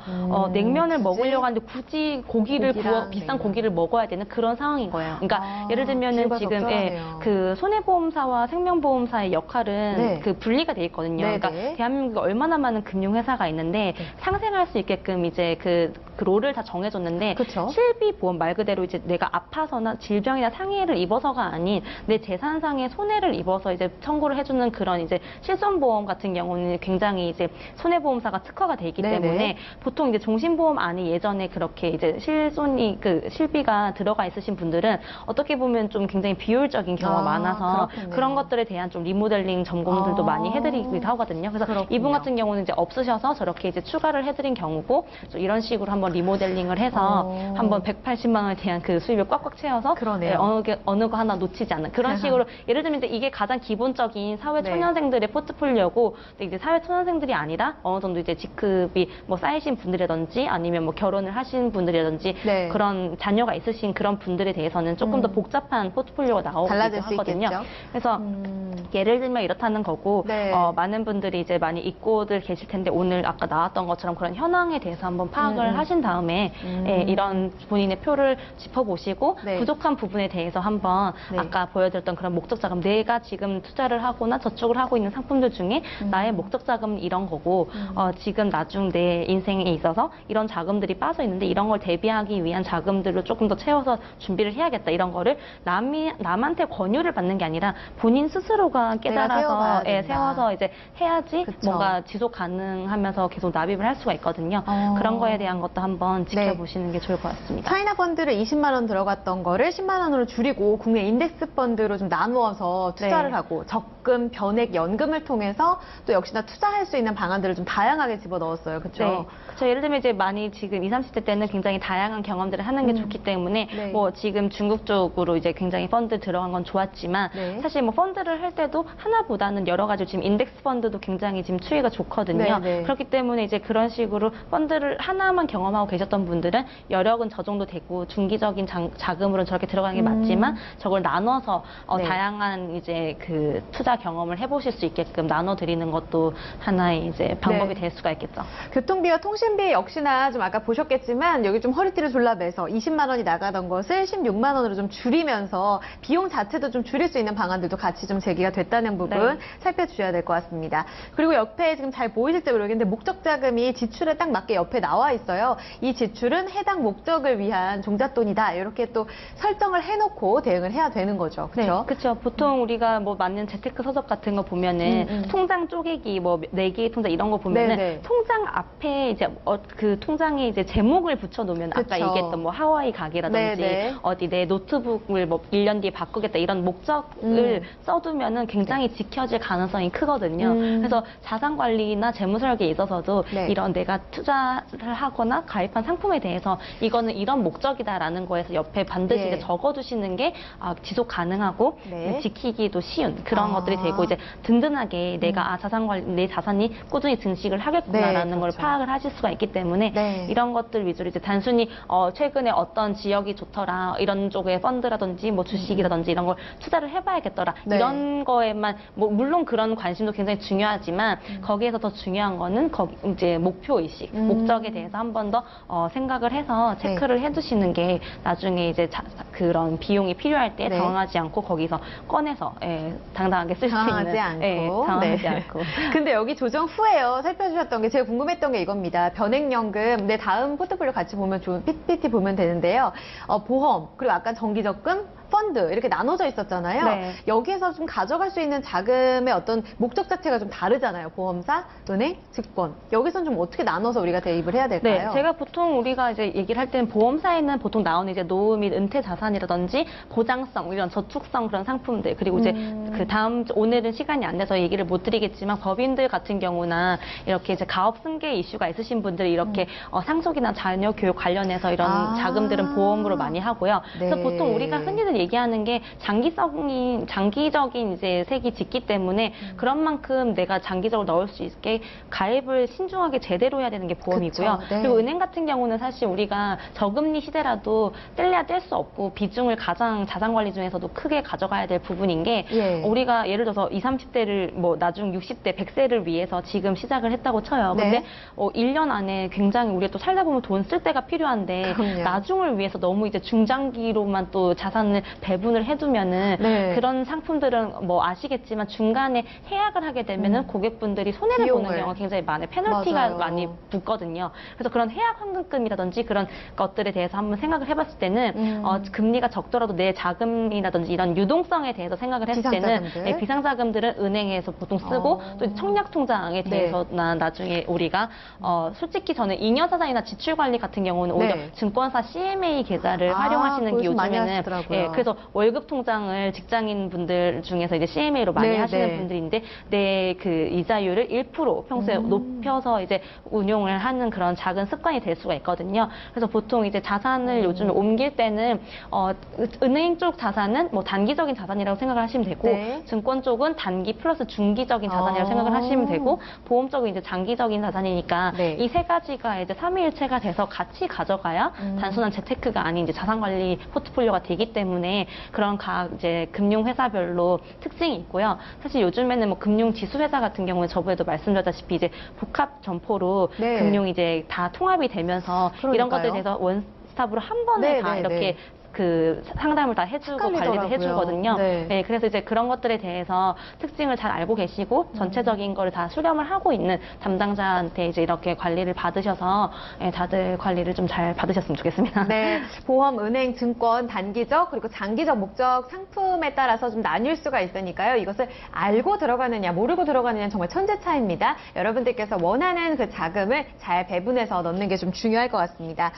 냉면을 굳이? 먹으려고 하는데 굳이 고기를 고기랑 비싼 냉면. 고기를 먹어야 되는 그런 상황인 거예요. 그러니까 아, 예를 들면은 비유가 지금 적절하네요. 그 손해보험사와 생명보험사의 역할은 네. 그 분리가 돼 있거든요. 네네. 그러니까 대한민국에 얼마나 많은 금융회사가 있는데 상생할 수 있게끔 이제 그 롤을 다 정해줬는데 그쵸. 실비보험 말 그대로 이제 내가 아파서나 질병이나 상해를 입어서가 아닌 내 재산상의 손해를 입어서 이제 청구를 해주는 그런 이제 실손보험 같은 경우는 굉장히 이제 손해보험사가 특화가 돼 있기 네네. 때문에 보통 이제 종신보험 안에 예전에 그렇게 이제 실비가 들어가 있으신 분들은 어떻게 보면 좀 굉장히 비효율적인 경우가 아, 많아서 그렇겠네요. 그런 것들에 대한 좀 리모델링 점검들도 아, 많이 해드리기도 하거든요. 그래서 그렇군요. 이분 같은 경우는 이제 없으셔서 저렇게 이제 추가를 해드린 경우고 좀 이런 식으로 한번 리모델링을 해서 한번 180만 원에 대한 그 수입을 꽉꽉 채워서 그러네요. 예, 어느 거 하나 놓치지 않는 그런 식으로 예를 들면 이제 이게 가장 기본적인 사회 네. 초년생들의 포트폴리오고 근데 이제 사회 초년생들이 아니라 어느 정도 이제 직급이 뭐 쌓이신 분들이라든지 아니면 뭐 결혼을 하신 분들이라든지 네. 그런 자녀가 있으신 그런 분들에 대해서는 조금 더 복잡한 포트폴리오가 나오기도 달라질 수 하거든요. 있겠죠. 그래서 예를 들면 이렇다는 거고 네. 많은 분들이 이제 많이 잊고들 계실 텐데 오늘 아까 나왔던 것처럼 그런 현황에 대해서 한번 파악을 하신 다음에 이런 본인의 표를 짚어보시고 네. 부족한 부분에 대해서 한번 네. 아까 보여드렸던 그런 목적 자금, 내가 지금 투자를 하거나 저축을 하고 있는 상품들 중에 나의 목적 자금은 이런 거고 지금 나중 내 인생에 있어서 이런 자금들이 빠져 있는데 이런 걸 대비하기 위한 자금들로 조금 더 채워서 준비를 해야겠다. 이런 거를 남한테 권유를 받는 게 아니라 본인 스스로가 깨달아서 세워봐야 된다. 세워서 이제 해야지 그쵸. 뭔가 지속 가능하면서 계속 납입을 할 수가 있거든요. 그런 거에 대한 것도 한번 지켜보시는 게 좋을 것 같습니다. 차이나 펀드를 20만 원 들어갔던 거를 10만 원으로 줄이고 국내 인덱스 펀드로 좀 나누어서 투자를 네. 하고 적금, 변액, 연금을 통해서 또 역시나 투자할 수 있는 방안들을 좀 다양하게 집어넣었어요. 그렇죠? 네. 그렇죠. 예를 들면 이제 많이 지금 20, 30대 때는 굉장히 다양한 경험들을 하는 게 좋기 때문에 네. 뭐 지금 중국 쪽으로 이제 굉장히 펀드 들어간 건 좋았지만 네. 사실 뭐 펀드를 할 때도 하나보다는 여러 가지 지금 인덱스 펀드도 굉장히 지금 추이가 좋거든요. 네, 네. 그렇기 때문에 이제 그런 식으로 펀드를 하나만 경험하고 계셨던 분들은 여력은 저 정도 되고 중기적인 자금으로는 저렇게 들어가는 게 맞지만 저걸 나눠서 네. 다양한 이제 그 투자 경험을 해보실 수 있게끔 나눠 드리는 것도 하나의 이제 방법이 네. 될 수가 있겠죠. 교통비와 통신비 역시나 좀 아까 보셨겠지만 여기 좀 허리띠를 졸라매서 20만 원이 나가던 것을 16만 원으로 좀 줄이면서 비용 자체도 좀 줄일 수 있는 방안들도 같이 좀 제기가 됐다는 부분 네. 살펴주셔야 될 것 같습니다. 그리고 옆에 지금 잘 보이실지 모르겠는데 목적 자금이 지출에 딱 맞게 옆에 나와 있어요. 이 지출은 해당 목적을 위한 종잣돈이다. 이렇게 또 설정을 해놓고 대응을 해야 되는 거죠. 그렇죠? 네, 그렇죠. 보통 우리가 뭐 맞는 재테크 서적 같은 거 보면은 통장 쪼개기, 뭐 4개의 통장 이런 거 보면은 네네. 통장 앞에 이제 그 통장에 이제 제목을 붙여놓으면 아까 그쵸. 얘기했던 뭐 하와이 가게라든지 네네. 어디 내 노트북을 뭐 1년 뒤에 바꾸겠다 이런 목적을 써두면은 굉장히 지켜질 가능성이 크거든요. 그래서 자산 관리나 재무 설계에 있어서도 네. 이런 내가 투자를 하거나 가입한 상품에 대해서 이거는 이런 목적이다라는 거에서 옆에 반드시 예. 이제 적어두시는 게 지속 가능하고 네. 지키기도 쉬운 그런 아. 것들이 되고 이제 든든하게 내가 자산 관리 내 자산이 꾸준히 증식을 하겠구나라는 네, 걸 그렇죠. 파악을 하실 수가 있기 때문에 네. 이런 것들 위주로 이제 단순히 최근에 어떤 지역이 좋더라 이런 쪽에 펀드라든지 뭐 주식이라든지 이런 걸 투자를 해봐야겠더라 네. 이런 거에만 뭐 물론 그런 관심도 굉장히 중요하지만 거기에서 더 중요한 거는 이제 목표 의식 목적에 대해서 한 번 더 생각을 해서 네. 체크를 해두시는 게 나중에 이제 그런 비용이 필요할 때 네. 당황하지 않고 거기서 꺼내서 당당하게 쓸 수 있는 당황하지 않고. 예, 당황하지 네. 않고 근데 여기 조정 후에요. 살펴주셨던 게 제가 궁금했던 게 이겁니다. 변액연금, 내 다음 포트폴리오 같이 보면 좋은 PPT 보면 되는데요. 보험, 그리고 아까 정기적금, 펀드 이렇게 나눠져 있었잖아요. 네. 여기에서 좀 가져갈 수 있는 자금의 어떤 목적 자체가 좀 다르잖아요. 보험사, 은행, 증권. 여기서는 좀 어떻게 나눠서 우리가 대입을 해야 될까요? 네, 제가 보통 우리가 이제 얘기를 할 때는 보험사에는 보통 나오는 이제 노후 및 은퇴 자산이라든지 보장성 이런 저축성 그런 상품들 그리고 이제 그 다음 오늘은 시간이 안 돼서 얘기를 못 드리겠지만 법인들 같은 경우나 이렇게 이제 가업 승계 이슈가 있으신 분들이 이렇게 상속이나 자녀 교육 관련해서 이런 자금들은 보험으로 많이 하고요. 그래서 네. 보통 우리가 흔히들 얘기하는 게 장기적인 이제 색이 짙기 때문에 그런 만큼 내가 장기적으로 넣을 수 있게 가입을 신중하게 제대로 해야 되는 게 보험이고요. 그쵸, 네. 그리고 은행 같은 경우는 사실 우리가 저금리 시대라도 뗄래야 뗄 수 없고 비중을 가장 자산 관리 중에서도 크게 가져가야 될 부분인 게 예. 우리가 예를 들어서 20, 30대를 뭐 나중 60대, 100세를 위해서 지금 시작을 했다고 쳐요. 네. 근데 1년 안에 굉장히 우리가 또 살다 보면 돈 쓸 때가 필요한데 그럼요. 나중을 위해서 너무 이제 중장기로만 또 자산을 배분을 해두면은 네. 그런 상품들은 뭐 아시겠지만 중간에 해약을 하게 되면은 고객분들이 손해를 비용을. 보는 경우가 굉장히 많아요. 페널티가 맞아요. 많이 붙거든요. 그래서 그런 해약 환급금이라든지 그런 것들에 대해서 한번 생각을 해봤을 때는 금리가 적더라도 내 자금이라든지 이런 유동성에 대해서 생각을 했을 때는 비상자금들. 비상자금들은 은행에서 보통 쓰고 또 청약통장에 네. 대해서나 나중에 우리가 솔직히 저는 잉여자산이나 지출관리 같은 경우는 오히려 네. 증권사 CMA 계좌를 활용하시는 그거 게 좀 많이 요즘에는 하시더라고요. 그래서 월급 통장을 직장인 분들 중에서 이제 CMA로 많이 네, 하시는 네. 분들인데 내 그 이자율을 1% 평소에 높여서 이제 운용을 하는 그런 작은 습관이 될 수가 있거든요. 그래서 보통 이제 자산을 요즘 옮길 때는 은행 쪽 자산은 뭐 단기적인 자산이라고 생각을 하시면 되고 네. 증권 쪽은 단기 플러스 중기적인 자산이라고 생각을 하시면 되고 보험 쪽은 이제 장기적인 자산이니까 네. 이 세 가지가 이제 삼위일체가 돼서 같이 가져가야 단순한 재테크가 아닌 이제 자산관리 포트폴리오가 되기 때문에 그런 각 이제 금융회사별로 특징이 있고요. 사실 요즘에는 뭐 금융지수회사 같은 경우에 저번에도 말씀드렸다시피 이제 복합 점포로 네. 금융이 이제 다 통합이 되면서 이런 그러니까요. 것들에 대해서 원스톱으로 한 번에 네, 다 네, 이렇게 네. 그 상담을 다 해주고 관리도 헷갈리더라고요. 해주거든요. 네. 네, 그래서 이제 그런 것들에 대해서 특징을 잘 알고 계시고 전체적인 거를 다 수렴을 하고 있는 담당자한테 이제 이렇게 관리를 받으셔서 다들 관리를 좀 잘 받으셨으면 좋겠습니다. 네, 보험, 은행, 증권, 단기적 그리고 장기적 목적 상품에 따라서 좀 나뉠 수가 있으니까요. 이것을 알고 들어가느냐 모르고 들어가느냐 정말 천재 차이입니다. 여러분들께서 원하는 그 자금을 잘 배분해서 넣는 게 좀 중요할 것 같습니다.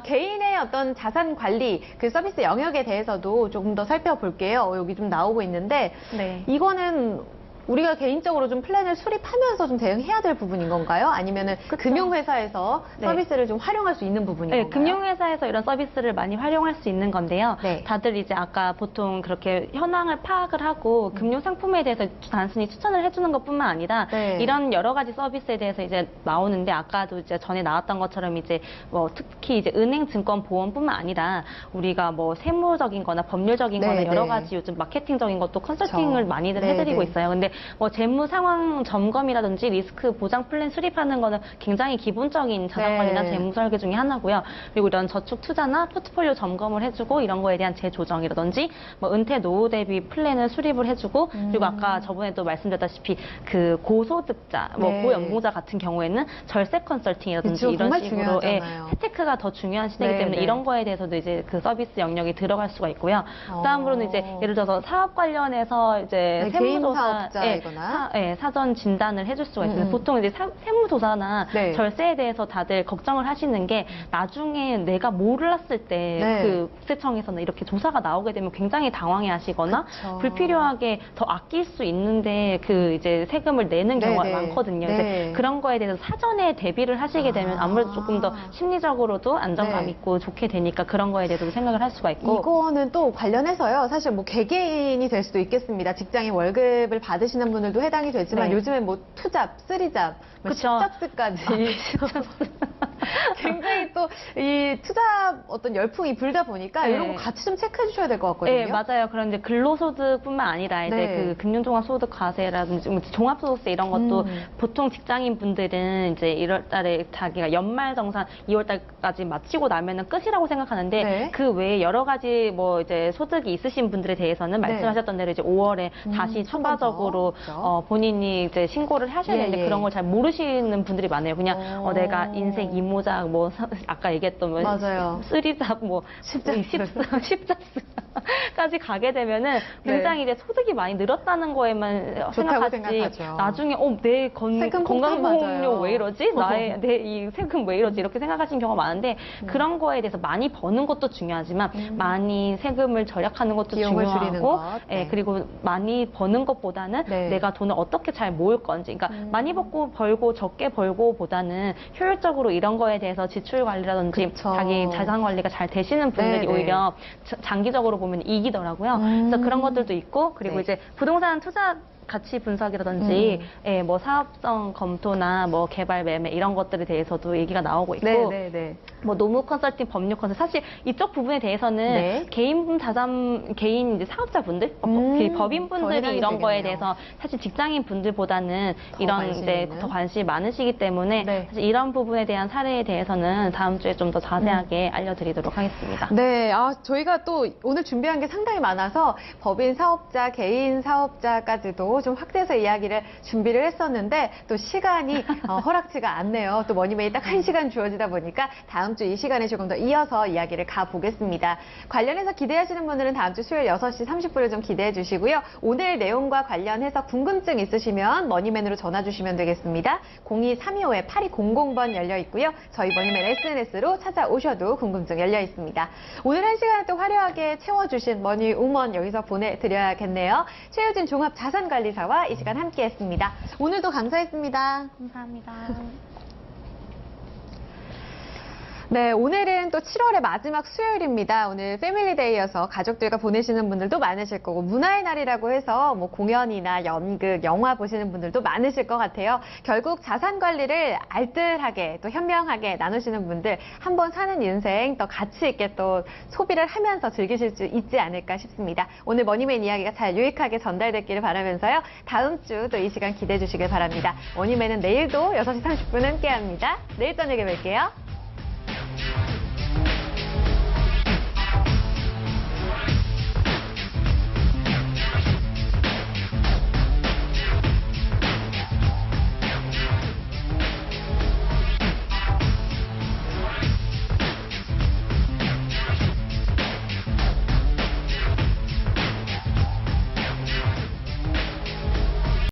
개인의 어떤 자산 관리 그 서비스 영역에 대해서도 조금 더 살펴볼게요. 여기 좀 나오고 있는데 네. 이거는 우리가 개인적으로 좀 플랜을 수립하면서 좀 대응해야 될 부분인 건가요? 아니면은 금융회사에서 네. 서비스를 좀 활용할 수 있는 부분인 네, 건가요? 금융회사에서 이런 서비스를 많이 활용할 수 있는 건데요. 네. 다들 이제 아까 보통 그렇게 현황을 파악을 하고 금융상품에 대해서 단순히 추천을 해주는 것뿐만 아니라 네. 이런 여러 가지 서비스에 대해서 이제 나오는데 아까도 이제 전에 나왔던 것처럼 이제 뭐 특히 이제 은행, 증권, 보험뿐만 아니라 우리가 뭐 세무적인 거나 법률적인 네, 거나 여러 네. 가지 요즘 마케팅적인 것도 컨설팅을 그렇죠. 많이들 네, 해드리고 네. 있어요. 근데 뭐 재무 상황 점검이라든지 리스크 보장 플랜 수립하는 거는 굉장히 기본적인 자산관리나 네. 재무 설계 중에 하나고요. 그리고 이런 저축 투자나 포트폴리오 점검을 해주고 이런 거에 대한 재조정이라든지 뭐 은퇴 노후 대비 플랜을 수립을 해주고 그리고 아까 저번에도 말씀드렸다시피 그 고소득자, 뭐 네. 고연봉자 같은 경우에는 절세 컨설팅이라든지 그쵸, 이런 정말 식으로 중요하잖아요. 재테크가 더 중요한 시대이기 네, 때문에 네. 이런 거에 대해서도 이제 그 서비스 영역이 들어갈 수가 있고요. 그다음으로는 이제 예를 들어서 사업 관련해서 이제 네, 개인 세무조사, 사업자이거나. 사전 진단을 해줄 수가 있어요. 보통 이제 세무조사나 네. 절세에 대해서 다들 걱정을 하시는 게 나중에 내가 몰랐을 때 네. 그 국세청에서는 이렇게 조사가 나오게 되면 굉장히 당황해하시거나 그쵸. 불필요하게 더 아낄 수 있는데 그 이제 세금을 내는 네, 경우가 네. 많거든요. 네. 이제 그런 거에 대해서 사전에 대비를 하시게 되면 아무래도 조금 더 심리적으로도 안정감 네. 있고 좋게 되니까 그런 거에 대해서도 생각을 할 수가 있고. 이거는 또 관련해서요. 사실 뭐 개개인이 될 수도 있겠습니다. 직장인 월급을 받으시는 분들도 해당이 되지만 네. 요즘엔 뭐 투잡, 쓰리잡, 뭐 그쵸. 십잡스까지 굉장히 또 이 투잡 어떤 열풍이 불다 보니까 네. 이런 거 같이 좀 체크해 주셔야 될 것 같거든요. 네, 맞아요. 그런 이제 근로소득뿐만 아니라 이제 네. 그 금융종합소득 과세라든지 뭐 종합소득세 이런 것도 보통 직장인 분들은 이제 1월 달에 자기가 연말정산 2월 달까지 마치고 나면은 끝이라고 생각하는데 네. 그 외에 여러 가지 뭐 이제 소득이 있으신 분들에 대해서는 네. 말씀하셨던 대로 이제 5월에 다시 한번 추가적으로 더. 본인이 이제 신고를 하셔야 예, 되는데 예. 그런 걸 잘 모르시는 분들이 많아요. 그냥 내가 인생 이모작 뭐 아까 얘기했던 뭐 맞아요. 쓰리잡 뭐 십잡스까지 가게 되면은 굉장히 이제 소득이 많이 늘었다는 거에만 좋다고 생각하지 생각하죠. 나중에 내 세금 건강보험료 폭탄 왜 이러지? 내 이 세금 왜 이러지? 이렇게 생각하시는 경우가 많은데 그런 거에 대해서 많이 버는 것도 중요하지만 많이 세금을 절약하는 것도 비용을 줄이는 중요하고 것. 네. 그리고 많이 버는 것보다는 네. 내가 돈을 어떻게 잘 모을 건지 그러니까 많이 벌고 적게 벌고보다는 효율적으로 이런 거에 대해서 지출 관리라든지 그쵸. 자기 자산 관리가 잘 되시는 분들이 네, 네. 오히려 장기적으로 보면 이기더라고요. 그래서 그런 것들도 있고 그리고 네. 이제 부동산 투자 가치 분석이라든지 뭐 사업성 검토나 뭐 개발 매매 이런 것들에 대해서도 얘기가 나오고 있고 네. 뭐 노무 컨설팅, 법률 컨설팅 사실 이쪽 부분에 대해서는 네. 개인 이제 사업자분들, 더 법인분들이 해당이 이런 거에 되겠네요. 대해서 사실 직장인 분들보다는 더 이런 관심이 이제 있는. 더 관심이 많으시기 때문에 네. 사실 이런 부분에 대한 사례에 대해서는 다음 주에 좀 더 자세하게 알려드리도록 하겠습니다. 네, 저희가 또 오늘 준비한 게 상당히 많아서 법인 사업자, 개인 사업자까지도 주제로 좀 확대해서 이야기를 준비를 했었는데 또 시간이 허락지가 않네요. 또 머니메이 딱 1시간 주어지다 보니까 다음 주 이 시간에 조금 더 이어서 이야기를 가보겠습니다. 관련해서 기대하시는 분들은 다음 주 수요일 6시 30분을 좀 기대해 주시고요. 오늘 내용과 관련해서 궁금증 있으시면 머니맨으로 전화 주시면 되겠습니다. 02325-8200번 열려 있고요. 저희 머니맨 SNS로 찾아오셔도 궁금증 열려 있습니다. 오늘 1시간을 또 화려하게 채워주신 머니우먼 여기서 보내드려야겠네요. 최유진 종합자산관리사와 이 시간 함께했습니다. 오늘도 감사했습니다. 감사합니다. 네, 오늘은 또 7월의 마지막 수요일입니다. 오늘 패밀리데이여서 가족들과 보내시는 분들도 많으실 거고 문화의 날이라고 해서 뭐 공연이나 연극, 영화 보시는 분들도 많으실 것 같아요. 결국 자산 관리를 알뜰하게 또 현명하게 나누시는 분들 한번 사는 인생 더 가치 있게 또 소비를 하면서 즐기실 수 있지 않을까 싶습니다. 오늘 머니맨 이야기가 잘 유익하게 전달됐기를 바라면서요. 다음 주 또 이 시간 기대해 주시길 바랍니다. 머니맨은 내일도 6시 30분 함께합니다. 내일 저녁에 뵐게요.